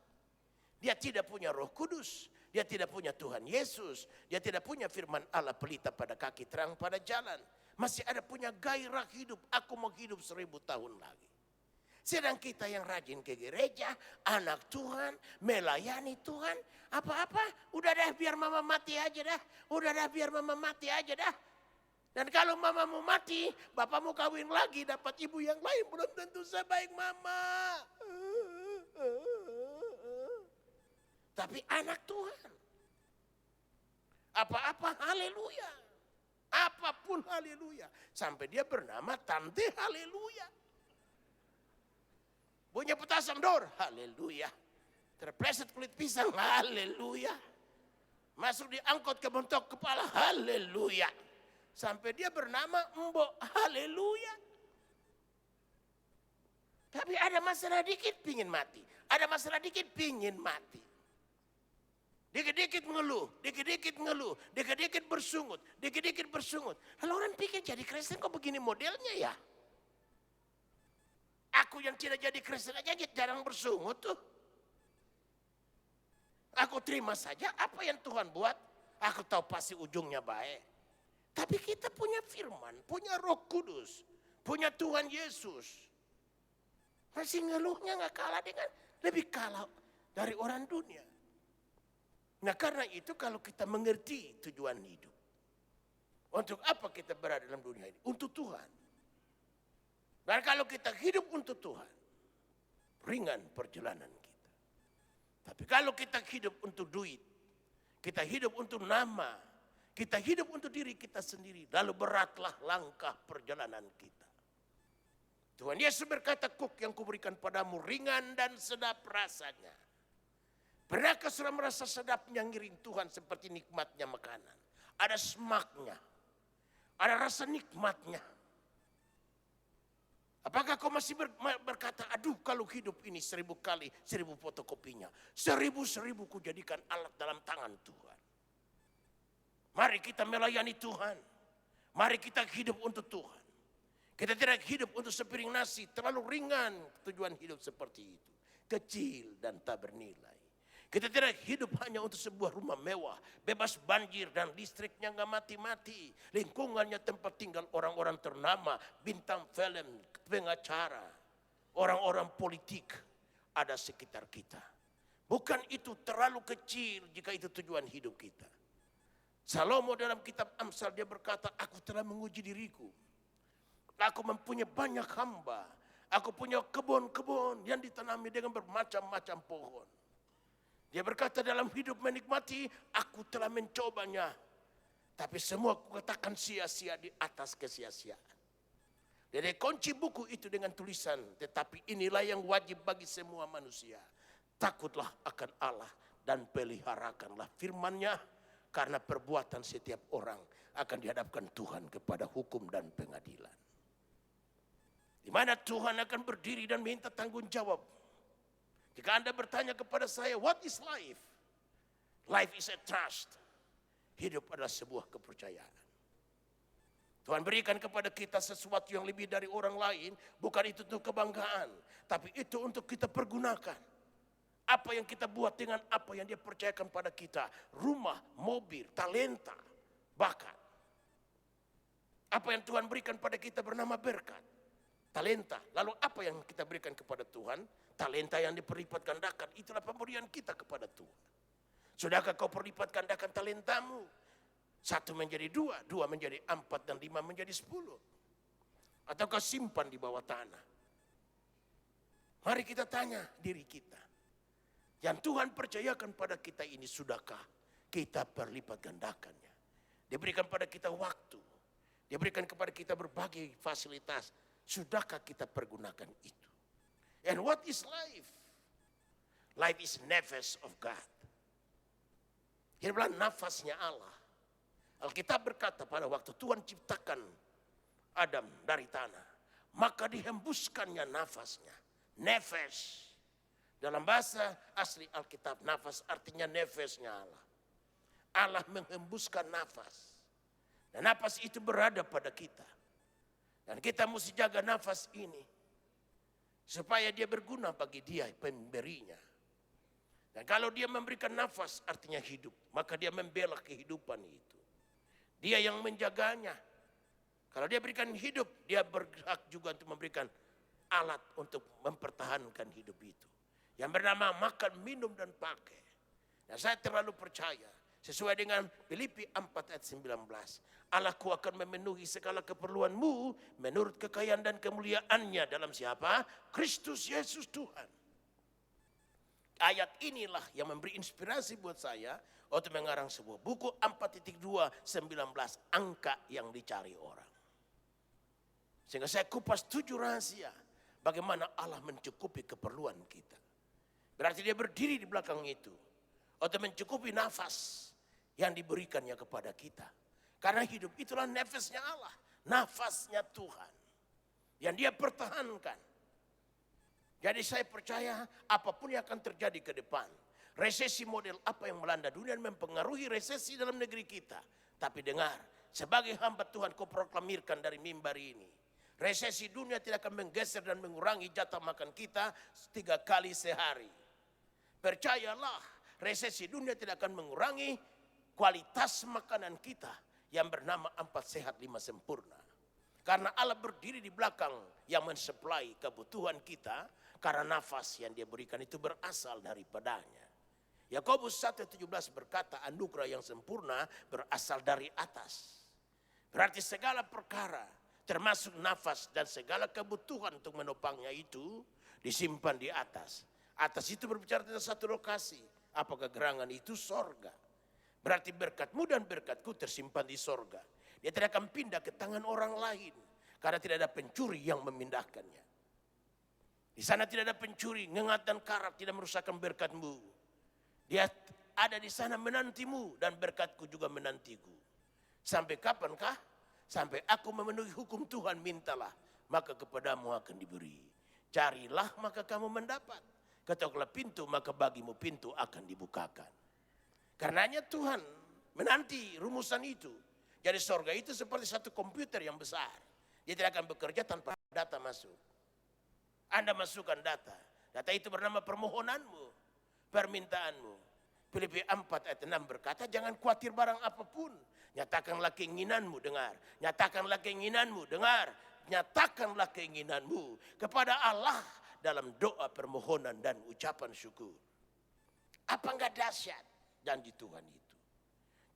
Dia tidak punya Roh Kudus, dia tidak punya Tuhan Yesus, dia tidak punya firman Allah pelita pada kaki, terang pada jalan. Masih ada punya gairah hidup, aku mau hidup 1000 tahun lagi. Sedang kita yang rajin ke gereja, anak Tuhan, melayani Tuhan, apa-apa, udah dah biar mama mati aja dah, udah dah biar mama mati aja dah. Dan kalau mama mau mati, bapak mau kawin lagi, dapat ibu yang lain, belum tentu sebaik mama. Tapi anak Tuhan, apa-apa haleluya, apapun haleluya. Sampai dia bernama Tante Haleluya. Punya petasan dor, haleluya. Terpleset kulit pisang, haleluya. Masuk diangkut ke bentuk kepala, haleluya. Sampai dia bernama Mbok, haleluya. Tapi ada masalah dikit pingin mati. Ada masalah dikit pingin mati. Dikit-dikit ngeluh, dikit-dikit ngeluh, dikit-dikit bersungut, dikit-dikit bersungut. Lalu orang pikir jadi Kristen kok begini modelnya ya? Aku yang tidak jadi Kristen aja jarang bersungut tuh. Aku terima saja apa yang Tuhan buat. Aku tahu pasti ujungnya baik. Tapi kita punya firman, punya Roh Kudus, punya Tuhan Yesus. Masih ngeluhnya gak kalah dengan, lebih kalah dari orang dunia. Nah karena itu kalau kita mengerti tujuan hidup. Untuk apa kita berada dalam dunia ini? Untuk Tuhan. Dan kalau kita hidup untuk Tuhan, ringan perjalanan kita. Tapi kalau kita hidup untuk duit, kita hidup untuk nama, kita hidup untuk diri kita sendiri, lalu beratlah langkah perjalanan kita. Tuhan Yesus berkata, kuk yang kuberikan padamu ringan dan sedap rasanya. Pernahkah sudah merasa sedapnya ngiring Tuhan seperti nikmatnya makanan? Ada semaknya, ada rasa nikmatnya. Apakah kau masih berkata, aduh kalau hidup ini 1000 kali 1000 fotokopinya. 1000 ku jadikan alat dalam tangan Tuhan. Mari kita melayani Tuhan. Mari kita hidup untuk Tuhan. Kita tidak hidup untuk sepiring nasi. Terlalu ringan tujuan hidup seperti itu. Kecil dan tak bernilai. Kita tidak hidup hanya untuk sebuah rumah mewah. Bebas banjir dan listriknya gak mati-mati. Lingkungannya tempat tinggal orang-orang ternama. Bintang film, pengacara. Orang-orang politik ada sekitar kita. Bukan itu terlalu kecil jika itu tujuan hidup kita. Salomo dalam kitab Amsal dia berkata, aku telah menguji diriku. Aku mempunyai banyak hamba. Aku punya kebun-kebun yang ditanami dengan bermacam-macam pohon. Dia berkata dalam hidup menikmati, aku telah mencobanya. Tapi semua aku katakan sia-sia di atas kesia-siaan. Jadi kunci buku itu dengan tulisan, tetapi inilah yang wajib bagi semua manusia. Takutlah akan Allah dan peliharakanlah firman-Nya. Karena perbuatan setiap orang akan dihadapkan Tuhan kepada hukum dan pengadilan. Di mana Tuhan akan berdiri dan minta tanggung jawab. Jika Anda bertanya kepada saya, what is life? Life is a trust. Hidup adalah sebuah kepercayaan. Tuhan berikan kepada kita sesuatu yang lebih dari orang lain. Bukan itu untuk kebanggaan. Tapi itu untuk kita pergunakan. Apa yang kita buat dengan apa yang dia percayakan pada kita. Rumah, mobil, talenta, bakat. Apa yang Tuhan berikan pada kita bernama berkat. Talenta. Lalu apa yang kita berikan kepada Tuhan? Talenta yang diperlipat gandakan. Itulah pemberian kita kepada Tuhan. Sudahkah kau perlipat gandakan talentamu? 1 menjadi 2, 2 menjadi 4, dan 5 menjadi 10. Atau kau simpan di bawah tanah? Mari kita tanya diri kita. Yang Tuhan percayakan pada kita ini, sudahkah kita berlipat gandakannya? Dia berikan pada kita waktu. Dia berikan kepada kita berbagai fasilitas. Sudahkah kita pergunakan itu? And what is life? Life is nafas of God. Hiduplah nafasnya Allah. Alkitab berkata pada waktu Tuhan ciptakan Adam dari tanah, maka dihembuskannya nafasnya. Nefes. Dalam bahasa asli Alkitab, nafas artinya nefesnya Allah. Allah menghembuskan nafas. Dan nafas itu berada pada kita. Dan kita mesti jaga nafas ini. Supaya dia berguna bagi dia pemberinya. Dan kalau dia memberikan nafas artinya hidup. Maka dia membela kehidupan itu. Dia yang menjaganya. Kalau dia berikan hidup, dia berhak juga untuk memberikan alat untuk mempertahankan hidup itu. Yang bernama makan, minum, dan pakai. Nah, saya terlalu percaya. Sesuai dengan Filipi 4 ayat 19. Allahku akan memenuhi segala keperluanmu menurut kekayaan dan kemuliaannya dalam siapa? Kristus Yesus Tuhan. Ayat inilah yang memberi inspirasi buat saya untuk mengarang sebuah buku 4.2:19 angka yang dicari orang. Sehingga saya kupas 7 rahasia bagaimana Allah mencukupi keperluan kita. Berarti dia berdiri di belakang itu untuk mencukupi nafas yang diberikannya kepada kita. Karena hidup itulah nafasnya Allah, nafasnya Tuhan yang dia pertahankan. Jadi saya percaya apapun yang akan terjadi ke depan, resesi model apa yang melanda dunia mempengaruhi resesi dalam negeri kita. Tapi dengar, sebagai hamba Tuhan kau proklamirkan dari mimbar ini, resesi dunia tidak akan menggeser dan mengurangi jatah makan kita 3 kali sehari. Percayalah, resesi dunia tidak akan mengurangi kualitas makanan kita yang bernama 4 sehat 5 sempurna. Karena Allah berdiri di belakang yang mensuplai kebutuhan kita, karena nafas yang dia berikan itu berasal daripadanya. Yakobus 1:17 berkata anugerah yang sempurna berasal dari atas. Berarti segala perkara termasuk nafas dan segala kebutuhan untuk menopangnya itu disimpan di atas. Atas itu berbicara tentang satu lokasi. Apakah gerangan itu sorga? Berarti berkatmu dan berkatku tersimpan di sorga. Dia tidak akan pindah ke tangan orang lain. Karena tidak ada pencuri yang memindahkannya. Di sana tidak ada pencuri, ngengat dan karat tidak merusakkan berkatmu. Dia ada di sana menantimu dan berkatku juga menantiku. Sampai kapankah? Sampai aku memenuhi hukum Tuhan, mintalah maka kepadamu akan diberi. Carilah maka kamu mendapat. Ketoklah pintu maka bagimu pintu akan dibukakan. Karenanya Tuhan menanti rumusan itu. Jadi sorga itu seperti satu komputer yang besar. Dia tidak akan bekerja tanpa data masuk. Anda masukkan data. Data itu bernama permohonanmu, permintaanmu. Filipi 4 ayat 6 berkata, jangan khawatir barang apapun. Nyatakanlah keinginanmu, dengar. Nyatakanlah keinginanmu, dengar. Nyatakanlah keinginanmu kepada Allah dalam doa, permohonan, dan ucapan syukur. Apa enggak dahsyat janji Tuhan itu?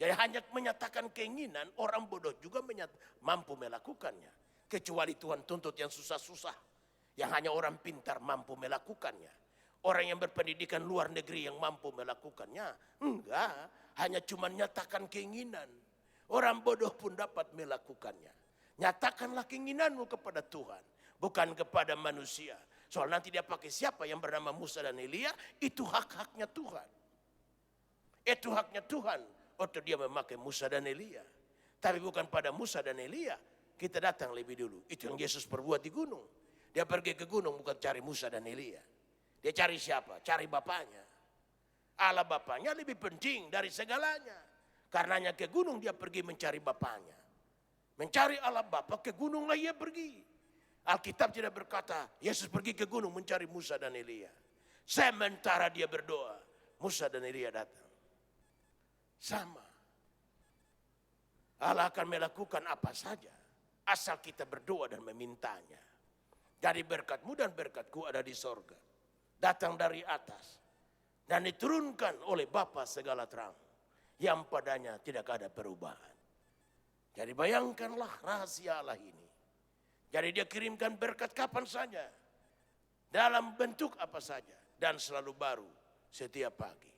Jadi hanya menyatakan keinginan, orang bodoh juga mampu melakukannya. Kecuali Tuhan tuntut yang susah-susah. Yang hanya orang pintar mampu melakukannya. Orang yang berpendidikan luar negeri yang mampu melakukannya. Enggak, hanya cuma nyatakan keinginan. Orang bodoh pun dapat melakukannya. Nyatakanlah keinginanmu kepada Tuhan. Bukan kepada manusia. Soal nanti dia pakai siapa yang bernama Musa dan Elia. Itu hak-haknya Tuhan. Itu haknya Tuhan. Untuk dia memakai Musa dan Elia. Tapi bukan pada Musa dan Elia. Kita datang lebih dulu. Itu yang Yesus perbuat di gunung. Dia pergi ke gunung bukan cari Musa dan Elia. Dia cari siapa? Cari Bapaknya. Allah Bapaknya lebih penting dari segalanya. Karenanya ke gunung dia pergi mencari Bapaknya. Mencari Allah Bapa, ke gununglah ia pergi. Alkitab tidak berkata, Yesus pergi ke gunung mencari Musa dan Elia. Sementara dia berdoa, Musa dan Elia datang. Sama. Allah akan melakukan apa saja. Asal kita berdoa dan memintanya. Jadi berkatmu dan berkatku ada di sorga. Datang dari atas. Dan diturunkan oleh Bapa segala terang. Yang padanya tidak ada perubahan. Jadi bayangkanlah rahasia Allah ini. Jadi dia kirimkan berkat kapan saja. Dalam bentuk apa saja. Dan selalu baru setiap pagi.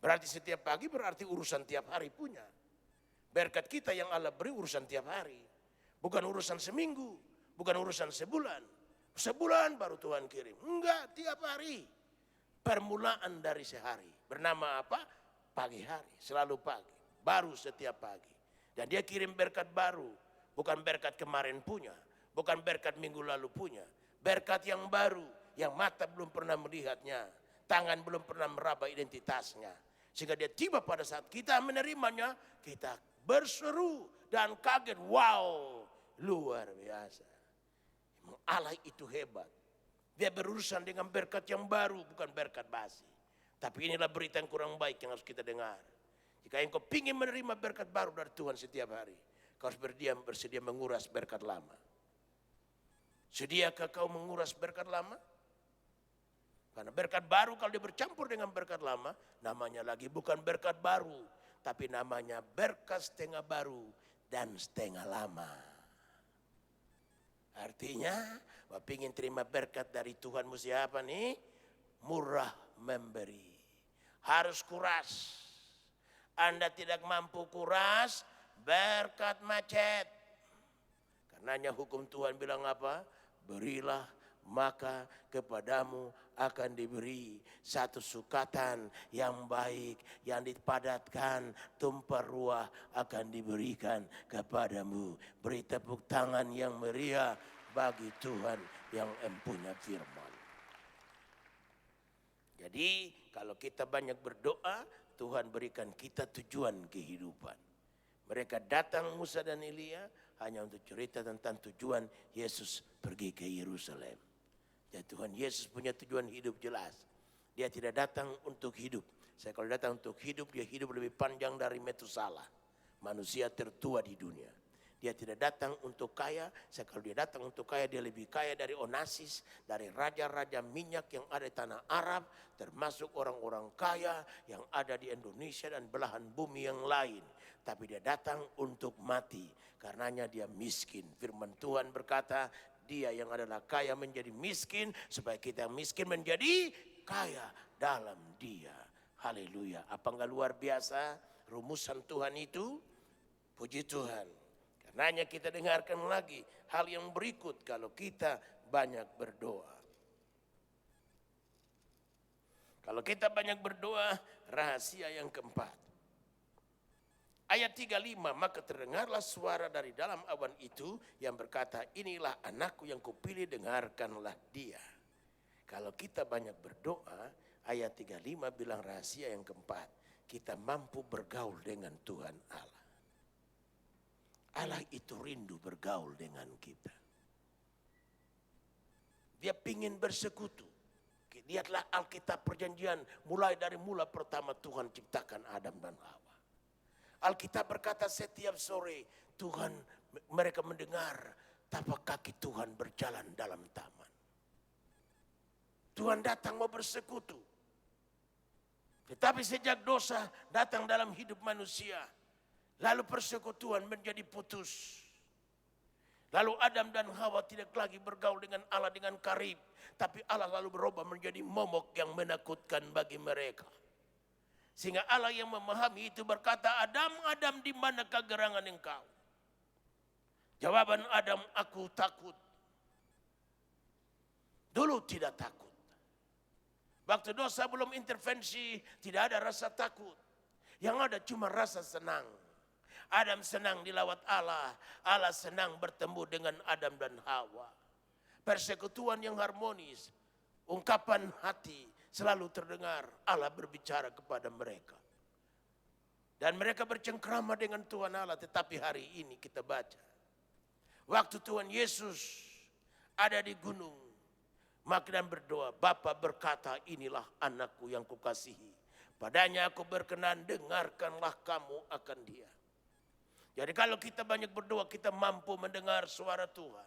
Berarti setiap pagi berarti urusan tiap hari punya. Berkat kita yang Allah beri urusan tiap hari. Bukan urusan seminggu. Bukan urusan sebulan. Sebulan baru Tuhan kirim. Enggak, tiap hari. Permulaan dari sehari. Bernama apa? Pagi hari. Selalu pagi. Baru setiap pagi. Dan dia kirim berkat baru. Bukan berkat kemarin punya. Bukan berkat minggu lalu punya. Berkat yang baru. Yang mata belum pernah melihatnya. Tangan belum pernah meraba identitasnya. Sehingga dia tiba pada saat kita menerimanya. Kita berseru dan kaget. Wow, luar biasa. Allah itu hebat. Dia berurusan dengan berkat yang baru, bukan berkat basi. Tapi inilah berita yang kurang baik yang harus kita dengar. Jika engkau ingin menerima berkat baru dari Tuhan setiap hari, kau harus bersedia menguras berkat lama. Sediakah kau menguras berkat lama? Karena berkat baru kalau dia bercampur dengan berkat lama, namanya lagi bukan berkat baru, tapi namanya berkat setengah baru dan setengah lama. Artinya, bapak ingin terima berkat dari Tuhan mesti apa nih? Murah memberi. Harus kuras. Anda tidak mampu kuras, berkat macet. Karenanya hukum Tuhan bilang apa? Berilah maka kepadamu akan diberi satu sukatan yang baik, yang dipadatkan, tumpah ruah akan diberikan kepadamu. Beri tepuk tangan yang meriah bagi Tuhan yang empunya firman. Jadi kalau kita banyak berdoa, Tuhan berikan kita tujuan kehidupan. Mereka datang Musa dan Elia hanya untuk cerita tentang tujuan Yesus pergi ke Yerusalem. Ya Tuhan Yesus punya tujuan hidup jelas. Dia tidak datang untuk hidup. Saya kalau datang untuk hidup, dia hidup lebih panjang dari Metusala, manusia tertua di dunia. Dia tidak datang untuk kaya. Saya kalau dia datang untuk kaya, dia lebih kaya dari Onassis, dari raja-raja minyak yang ada di tanah Arab, termasuk orang-orang kaya yang ada di Indonesia dan belahan bumi yang lain. Tapi dia datang untuk mati, karenanya dia miskin. Firman Tuhan berkata, dia yang adalah kaya menjadi miskin, supaya kita miskin menjadi kaya dalam dia. Haleluya. Apa enggak luar biasa rumusan Tuhan itu? Puji Tuhan. Karenanya kita dengarkan lagi hal yang berikut kalau kita banyak berdoa. Kalau kita banyak berdoa, rahasia yang keempat. Ayat 35, maka terdengarlah suara dari dalam awan itu yang berkata, inilah anakku yang kupilih, dengarkanlah dia. Kalau kita banyak berdoa, ayat 35 bilang rahasia yang keempat, kita mampu bergaul dengan Tuhan Allah. Allah itu rindu bergaul dengan kita. Dia pingin bersekutu. Lihatlah Alkitab perjanjian, mulai dari mula pertama Tuhan ciptakan Adam dan Hawa. Alkitab berkata setiap sore Tuhan, mereka mendengar tapak kaki Tuhan berjalan dalam taman. Tuhan datang mau bersekutu. Tetapi sejak dosa datang dalam hidup manusia, lalu persekutuan menjadi putus. Lalu Adam dan Hawa tidak lagi bergaul dengan Allah dengan karib. Tapi Allah lalu berubah menjadi momok yang menakutkan bagi mereka. Sehingga Allah yang memahami itu berkata, Adam, Adam, di manakah gerangan engkau? Jawaban Adam, aku takut. Dulu tidak takut. Waktu dosa belum intervensi, tidak ada rasa takut. Yang ada cuma rasa senang. Adam senang dilawat Allah. Allah senang bertemu dengan Adam dan Hawa. Persekutuan yang harmonis. Ungkapan hati selalu terdengar. Allah berbicara kepada mereka. Dan mereka bercengkrama dengan Tuhan Allah. Tetapi hari ini kita baca. Waktu Tuhan Yesus ada di gunung. Maka dan berdoa. Bapa berkata, inilah anakku yang kukasihi. Padanya aku berkenan, dengarkanlah kamu akan dia. Jadi kalau kita banyak berdoa, kita mampu mendengar suara Tuhan.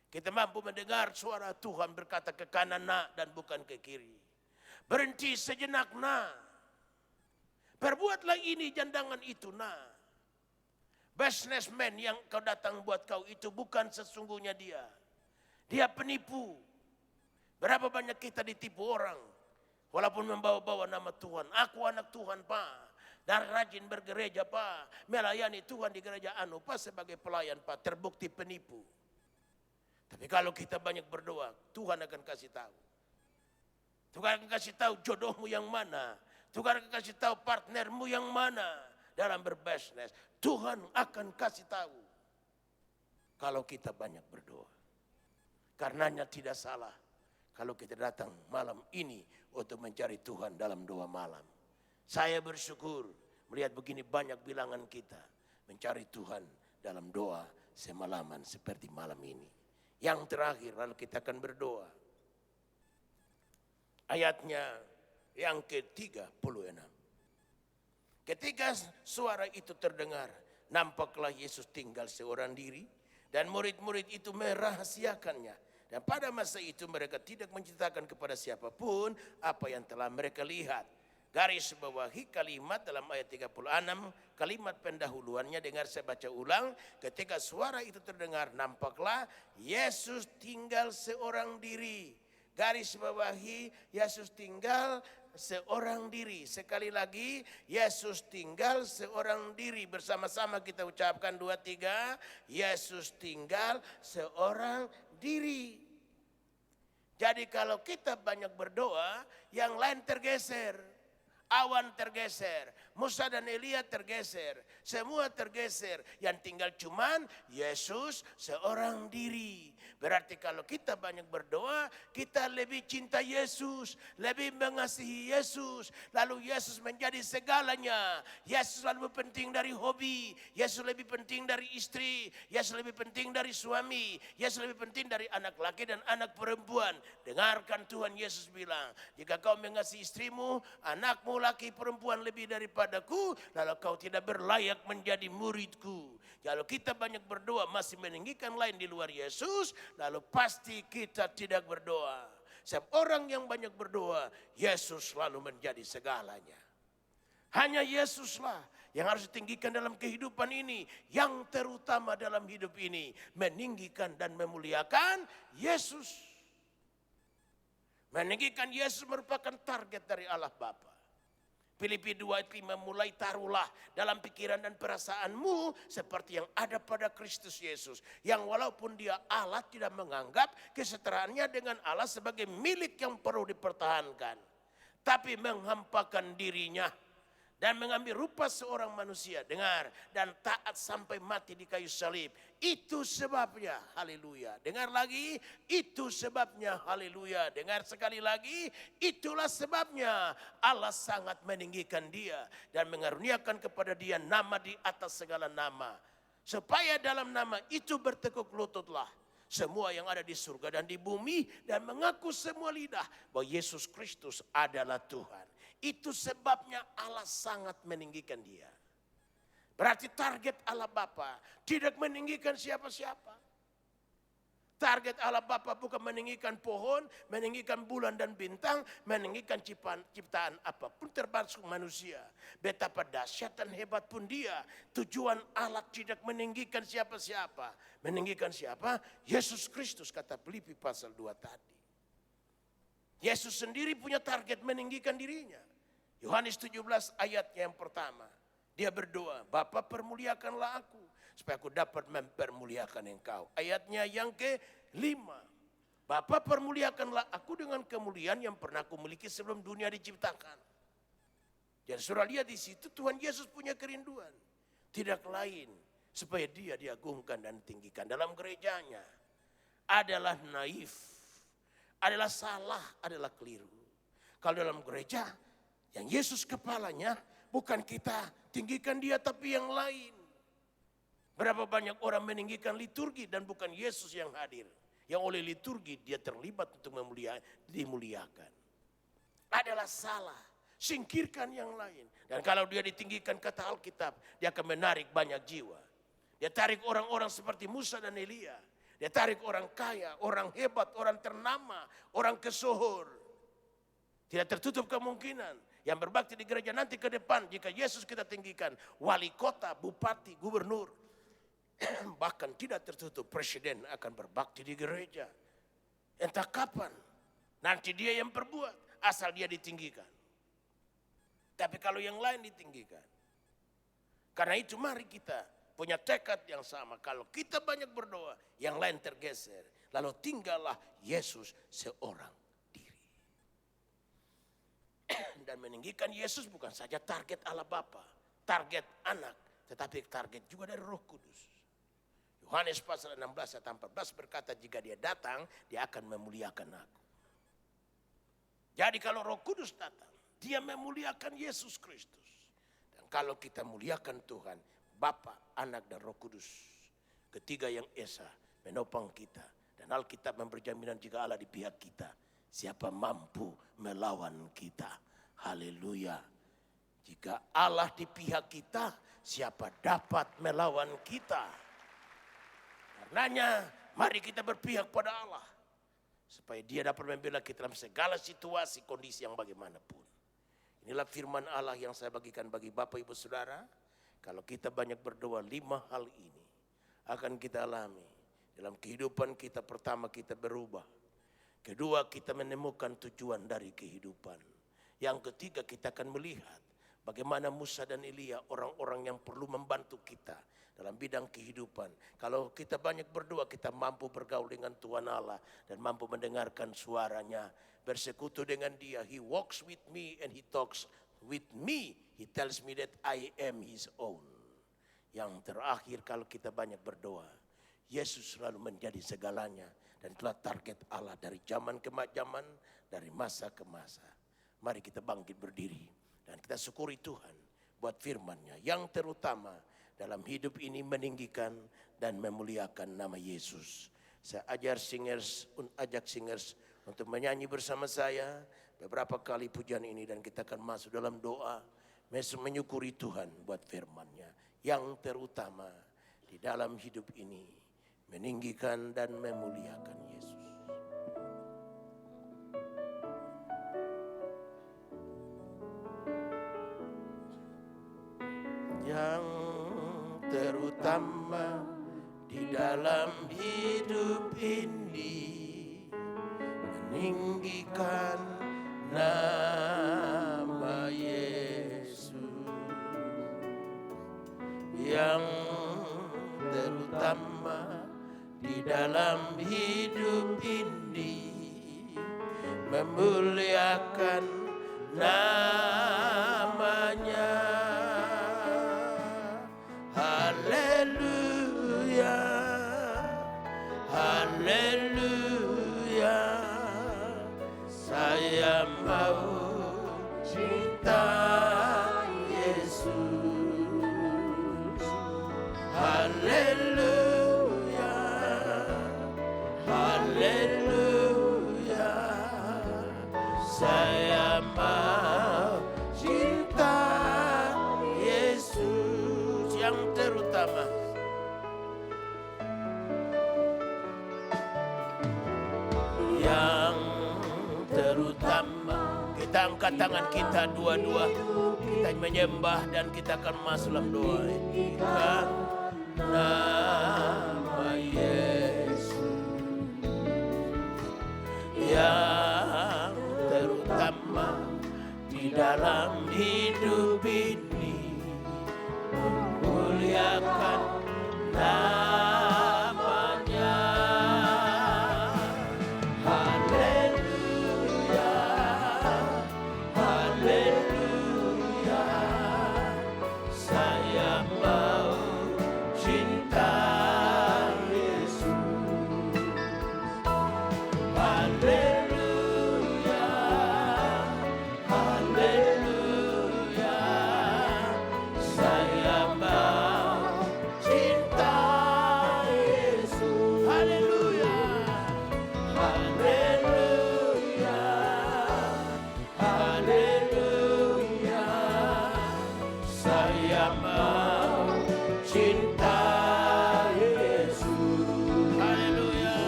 Kita mampu mendengar suara Tuhan berkata ke kanan nak dan bukan ke kiri. Berhenti sejenak nak. Perbuatlah ini jandangan itu nak. Businessman yang kau datang buat kau itu bukan sesungguhnya dia. Dia penipu. Berapa banyak kita ditipu orang. Walaupun membawa-bawa nama Tuhan. Aku anak Tuhan pak. Dan rajin bergereja pak. Melayani Tuhan di gereja anu pak sebagai pelayan pak. Terbukti penipu. Tapi kalau kita banyak berdoa, Tuhan akan kasih tahu. Tuhan akan kasih tahu jodohmu yang mana. Tuhan akan kasih tahu partnermu yang mana dalam berbisnis. Tuhan akan kasih tahu. Kalau kita banyak berdoa. Karenanya tidak salah. Kalau kita datang malam ini untuk mencari Tuhan dalam doa malam. Saya bersyukur melihat begini banyak bilangan kita mencari Tuhan dalam doa semalaman seperti malam ini. Yang terakhir lalu kita akan berdoa. Ayatnya yang ke-36. Ketika suara itu terdengar, nampaklah Yesus tinggal seorang diri dan murid-murid itu merahasiakannya. Dan pada masa itu mereka tidak menceritakan kepada siapapun apa yang telah mereka lihat. Garis bawahi kalimat dalam ayat 36, kalimat pendahuluannya dengar saya baca ulang. Ketika suara itu terdengar, nampaklah Yesus tinggal seorang diri. Garis bawahi Yesus tinggal seorang diri. Sekali lagi, Yesus tinggal seorang diri. Bersama-sama kita ucapkan 2, 3. Yesus tinggal seorang diri. Jadi kalau kita banyak berdoa, yang lain tergeser. Awan tergeser, Musa dan Elia tergeser, semua tergeser. Yang tinggal cuman Yesus seorang diri. Berarti kalau kita banyak berdoa, kita lebih cinta Yesus, lebih mengasihi Yesus. Lalu Yesus menjadi segalanya. Yesus lebih penting dari hobi, Yesus lebih penting dari istri, Yesus lebih penting dari suami, Yesus lebih penting dari anak laki dan anak perempuan. Dengarkan Tuhan Yesus bilang, jika kau mengasihi istrimu, anakmu laki perempuan lebih daripadaku, lalu kau tidak berlayak menjadi muridku. Kalau kita banyak berdoa masih meninggikan lain di luar Yesus, lalu pasti kita tidak berdoa. Sebab orang yang banyak berdoa, Yesus selalu menjadi segalanya. Hanya Yesuslah yang harus ditinggikan dalam kehidupan ini. Yang terutama dalam hidup ini, meninggikan dan memuliakan Yesus. Meninggikan Yesus merupakan target dari Allah Bapa. Filipi 2 ayat 5, mulai taruhlah dalam pikiran dan perasaanmu seperti yang ada pada Kristus Yesus. Yang walaupun dia Allah tidak menganggap kesetaraannya dengan Allah sebagai milik yang perlu dipertahankan. Tapi menghampakan dirinya dan mengambil rupa seorang manusia, dengar, dan taat sampai mati di kayu salib. Itu sebabnya, haleluya. Dengar lagi, itu sebabnya, haleluya. Dengar sekali lagi, itulah sebabnya Allah sangat meninggikan dia dan mengaruniakan kepada dia nama di atas segala nama. Supaya dalam nama itu bertekuk lututlah semua yang ada di surga dan di bumi, dan mengaku semua lidah bahwa Yesus Kristus adalah Tuhan. Itu sebabnya Allah sangat meninggikan dia. Berarti target Allah Bapa tidak meninggikan siapa-siapa. Target Allah Bapa bukan meninggikan pohon, meninggikan bulan dan bintang, meninggikan ciptaan apapun termasuk manusia. Betapa dahsyat dan hebat pun dia. Tujuan Allah tidak meninggikan siapa-siapa. Meninggikan siapa? Yesus Kristus, kata Filipi pasal 2 tadi. Yesus sendiri punya target meninggikan dirinya. Yohanes 17 ayatnya yang pertama. Dia berdoa, Bapa permuliakanlah aku, supaya aku dapat mempermuliakan engkau. Ayatnya yang ke-5. Bapa permuliakanlah aku dengan kemuliaan yang pernah aku miliki sebelum dunia diciptakan. Dan surah lihat di situ Tuhan Yesus punya kerinduan. Tidak lain supaya dia diagungkan dan tinggikan dalam gerejanya. Adalah naif, adalah salah, adalah keliru. Kalau dalam gereja, yang Yesus kepalanya, bukan kita tinggikan dia tapi yang lain. Berapa banyak orang meninggikan liturgi dan bukan Yesus yang hadir. Yang oleh liturgi dia terlibat untuk dimuliakan. Adalah salah. Singkirkan yang lain. Dan kalau dia ditinggikan kata Alkitab, dia akan menarik banyak jiwa. Dia tarik orang-orang seperti Musa dan Elia. Dia tarik orang kaya, orang hebat, orang ternama, orang kesohor. Tidak tertutup kemungkinan. Yang berbakti di gereja nanti ke depan, jika Yesus kita tinggikan, wali kota, bupati, gubernur, bahkan tidak tertutup presiden akan berbakti di gereja. Entah kapan, nanti dia yang berbuat, asal dia ditinggikan. Tapi kalau yang lain ditinggikan. Karena itu mari kita punya tekad yang sama. Kalau kita banyak berdoa, yang lain tergeser. Lalu tinggallah Yesus seorang. Dan meninggikan Yesus bukan saja target Allah Bapa, target anak, tetapi target juga dari Roh Kudus. Yohanes pasal 16 ayat 14 berkata, jika dia datang, dia akan memuliakan aku. Jadi kalau Roh Kudus datang, dia memuliakan Yesus Kristus. Dan kalau kita muliakan Tuhan, Bapa, Anak dan Roh Kudus, ketiga yang esa menopang kita Dan Alkitab memberi jaminan jika Allah di pihak kita, siapa mampu melawan kita. Haleluya. Jika Allah di pihak kita, siapa dapat melawan kita? Karenanya mari kita berpihak pada Allah, supaya Dia dapat membela kita dalam segala situasi, kondisi yang bagaimanapun. Inilah firman Allah yang saya bagikan bagi Bapak Ibu Saudara. Kalau kita banyak berdoa, 5 hal ini akan kita alami. Dalam kehidupan kita, pertama kita berubah. Kedua, kita menemukan tujuan dari kehidupan. Yang ketiga, kita akan melihat bagaimana Musa dan Elia, orang-orang yang perlu membantu kita dalam bidang kehidupan. Kalau kita banyak berdoa, kita mampu bergaul dengan Tuhan Allah dan mampu mendengarkan suaranya, bersekutu dengan Dia. He walks with me and He talks with me. He tells me that I am His own. Yang terakhir, kalau kita banyak berdoa, Yesus selalu menjadi segalanya dan itulah target Allah dari zaman ke zaman, dari masa ke masa. Mari kita bangkit berdiri dan kita syukuri Tuhan buat firman-Nya yang terutama dalam hidup ini meninggikan dan memuliakan nama Yesus. Saya ajak singers untuk menyanyi bersama saya beberapa kali pujian ini dan kita akan masuk dalam doa menyukuri Tuhan buat firman-Nya yang terutama di dalam hidup ini meninggikan dan memuliakan Yesus. Yang terutama di dalam hidup ini meninggikan nama Yesus. Yang terutama di dalam hidup ini memuliakan namanya. Haleluya, haleluya, saya mau cinta Yesus. Haleluya, haleluya, saya mau cinta Yesus. Yang terutama, yang terutama, kita angkat tangan kita dua-dua, kita menyembah dan kita akan masuk dalam doa. Meninggikan nama Yesus. Yang terutama di dalam hidup ini memuliakan namanya. Haleluya, haleluya, saya mau cinta Yesus. Haleluya, haleluya, saya mau cinta Yesus. Haleluya, haleluya, haleluya, saya mau cinta Yesus. Haleluya,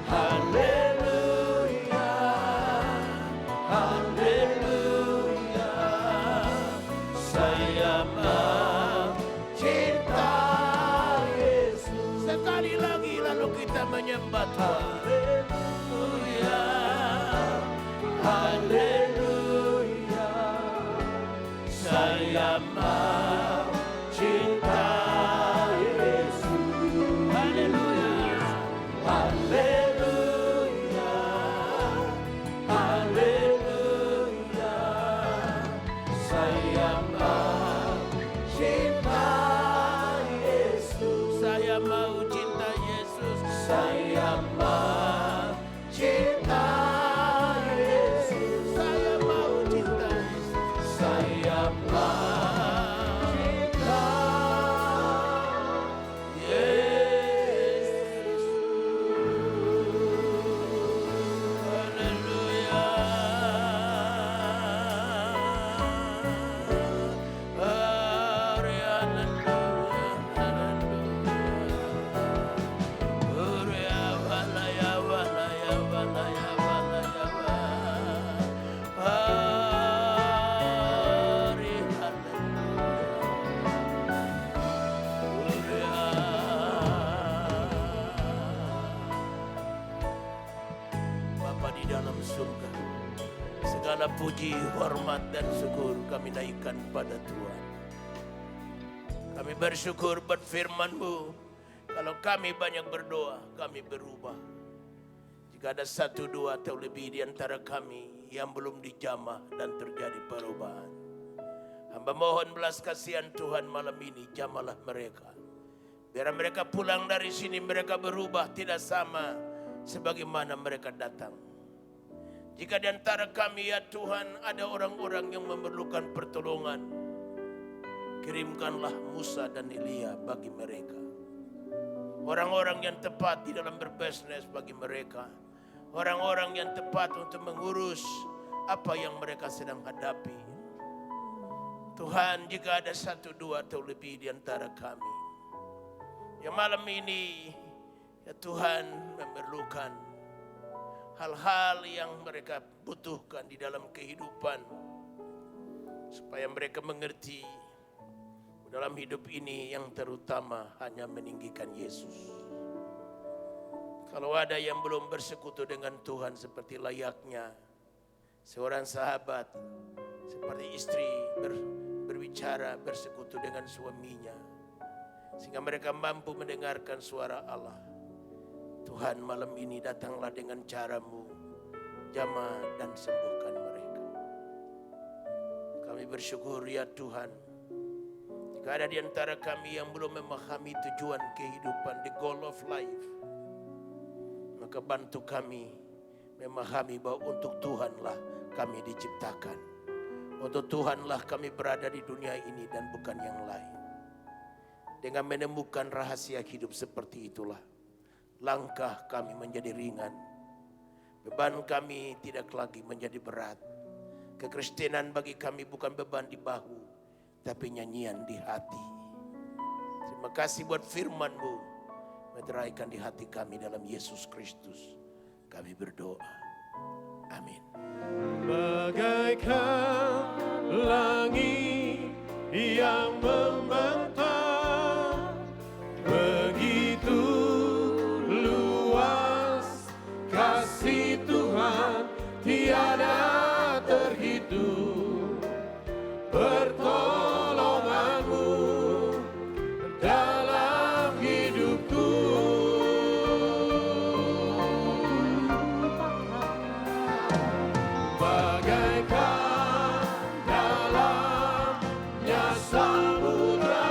haleluya, haleluya, saya mau cinta Yesus. Sekali lagi lalu kita menyembah Tuhan. Haleluya, haleluya, saya mau cinta Yesus. Haleluya, haleluya, haleluya, saya mau cinta Yesus. Saya mau cinta Yesus. Saya mau cinta Yesus. Saya mau cinta Yesus. Saya mau Segala puji, hormat, dan syukur kami naikkan pada Tuhan. Kami bersyukur buat firman-Mu. Kalau kami banyak berdoa, kami berubah. Jika ada 1, 2 atau lebih di antara kami yang belum dijamah dan terjadi perubahan, hamba mohon belas kasihan Tuhan malam ini, jamalah mereka. Biar mereka pulang dari sini, mereka berubah tidak sama sebagaimana mereka datang. Jika di antara kami ya Tuhan ada orang-orang yang memerlukan pertolongan, kirimkanlah Musa dan Elia bagi mereka. Orang-orang yang tepat di dalam berbisnis bagi mereka. Orang-orang yang tepat untuk mengurus apa yang mereka sedang hadapi. Tuhan, jika ada 1, 2 atau lebih di antara kami yang malam ini ya Tuhan memerlukan hal-hal yang mereka butuhkan di dalam kehidupan, supaya mereka mengerti dalam hidup ini yang terutama hanya meninggikan Yesus. Kalau ada yang belum bersekutu dengan Tuhan seperti layaknya seorang sahabat, seperti istri berbicara bersekutu dengan suaminya, sehingga mereka mampu mendengarkan suara Allah. Tuhan, malam ini datanglah dengan cara-Mu, jamah dan sembuhkan mereka. Kami bersyukur ya Tuhan, jika ada di antara kami yang belum memahami tujuan kehidupan, the goal of life, maka bantu kami memahami bahwa untuk Tuhanlah kami diciptakan. Untuk Tuhanlah kami berada di dunia ini dan bukan yang lain. Dengan menemukan rahasia hidup seperti itulah, langkah kami menjadi ringan. Beban kami tidak lagi menjadi berat. Kekristenan bagi kami bukan beban di bahu, tapi nyanyian di hati. Terima kasih buat firman-Mu, meteraikan di hati kami dalam Yesus Kristus. Kami berdoa. Amin.
Bagaikan langit yang membentang, begitu luas kasih Tuhan tiada terhitung. Pertolongan-Mu dalam hidupku, bagaikan dalamnya samudra,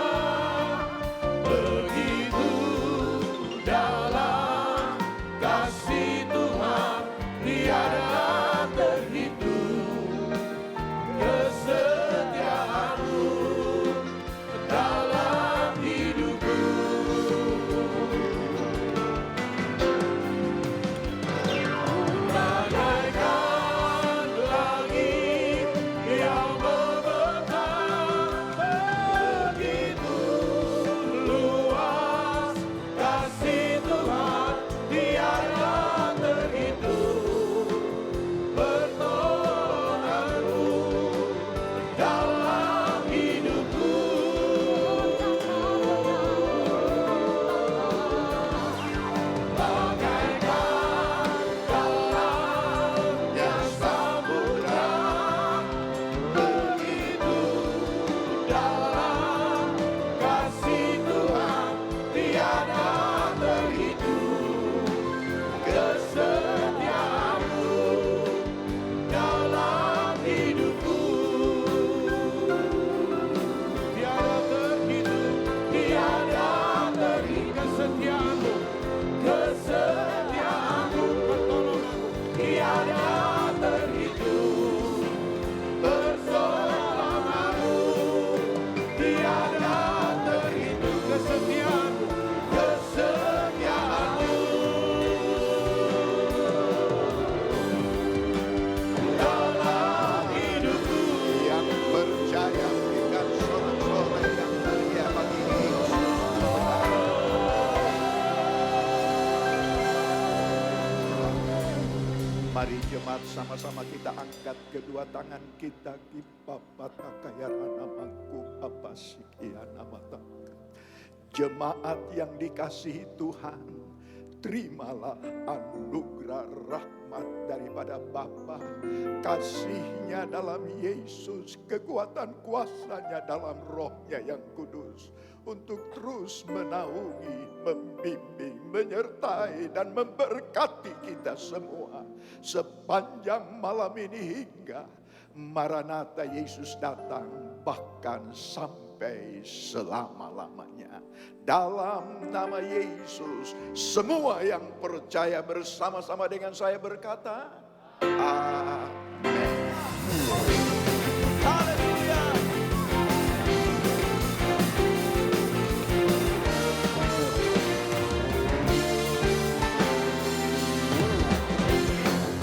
begitu dalam kasih Tuhan tiada terhitung. Kesetiaan-Mu dalam hidupku, bagaikan langit yang membentang, begitu luas kasih Tuhan tiada terhitung. Pertolongan-Mu dalam hidupku, bagaikan dalamnya samudra, begitu dalam kasih Tuhan tiada terhitung. Kesetiaan-Mu dalam hidupku, tiada terhitung, tiada terhitung. Kesetiaan-Mu, kesetiaan-Mu, pertolongan-Mu tiada terhitung. Pertolongan-Mu tiada terhitung. Kesetiaan-Mu, kesetiaan-Mu dalam hidupku.
Yang percaya dengan sorak-sorai yang mulia bagi Yesus. Mari jemaat sama-sama kita angkat kedua tangan kita di Bapa Takayana namaku Bapa Sikiana mata. Jemaat yang dikasihi Tuhan, terimalah anugerah anugerah rahmat daripada Bapa, kasih-Nya dalam Yesus, kekuatan kuasa-Nya dalam Roh-Nya yang kudus, untuk terus menaungi, membimbing, menyertai, dan memberkati kita semua sepanjang malam ini hingga Maranatha Yesus datang, bahkan sampai selama-lamanya. Dalam nama Yesus, semua yang percaya bersama-sama dengan saya berkata, amin. Haleluya.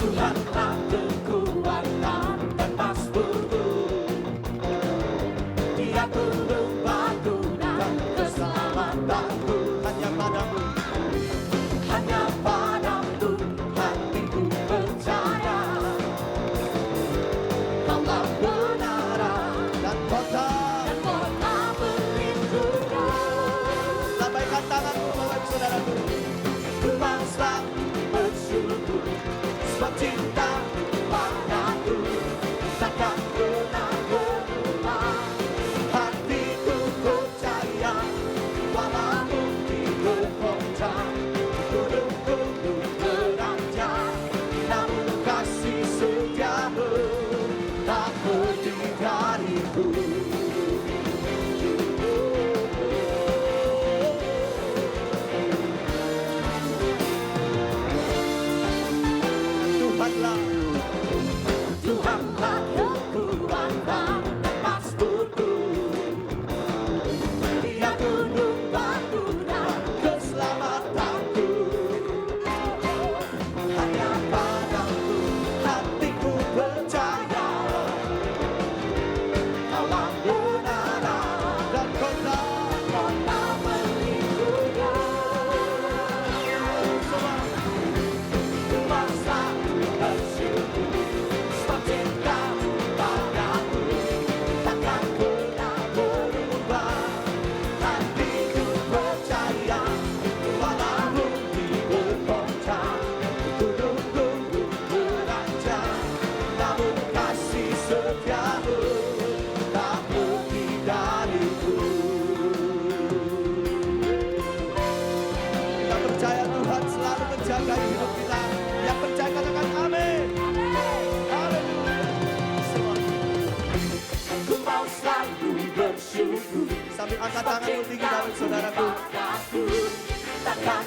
Tuhanlah kekuatan dan pasturku, Dia turun batu dan keselamatanku. Hanya padamu hatiku percaya, Kaulah menara dan kota pelindungku. Lambaikan tanganmu Bapak Ibu Saudaraku. Ku mau selalu bersyukur, sebab cinta padaku takkan pernah berubah. Hatiku percaya, walaupun di bergoncang gunung-gunung beranjak, namun kasih setiamu tak pergi dariku. Tuhanlah kekuatan dan pasturku, Dia gunung batu dan keselamatanku. Hanya padamu hatiku percaya, Kaulah menara dan kota pelindungku. Ku mau selalu bersyukur, sebab cinta-Mu padaku takkan pernah berubah. Hatiku percaya, walaupun di bergoncang gunung-gunung beranjak, namun kasih setia-Mu tak pergi dariku. Kita percaya Tuhan selalu menjaga hidup kita. Yang percaya katakan amin. Haleluya. Ku mau selalu bersyukur, sambil angkat tanganmu tinggi dalam saudaraku. Takkan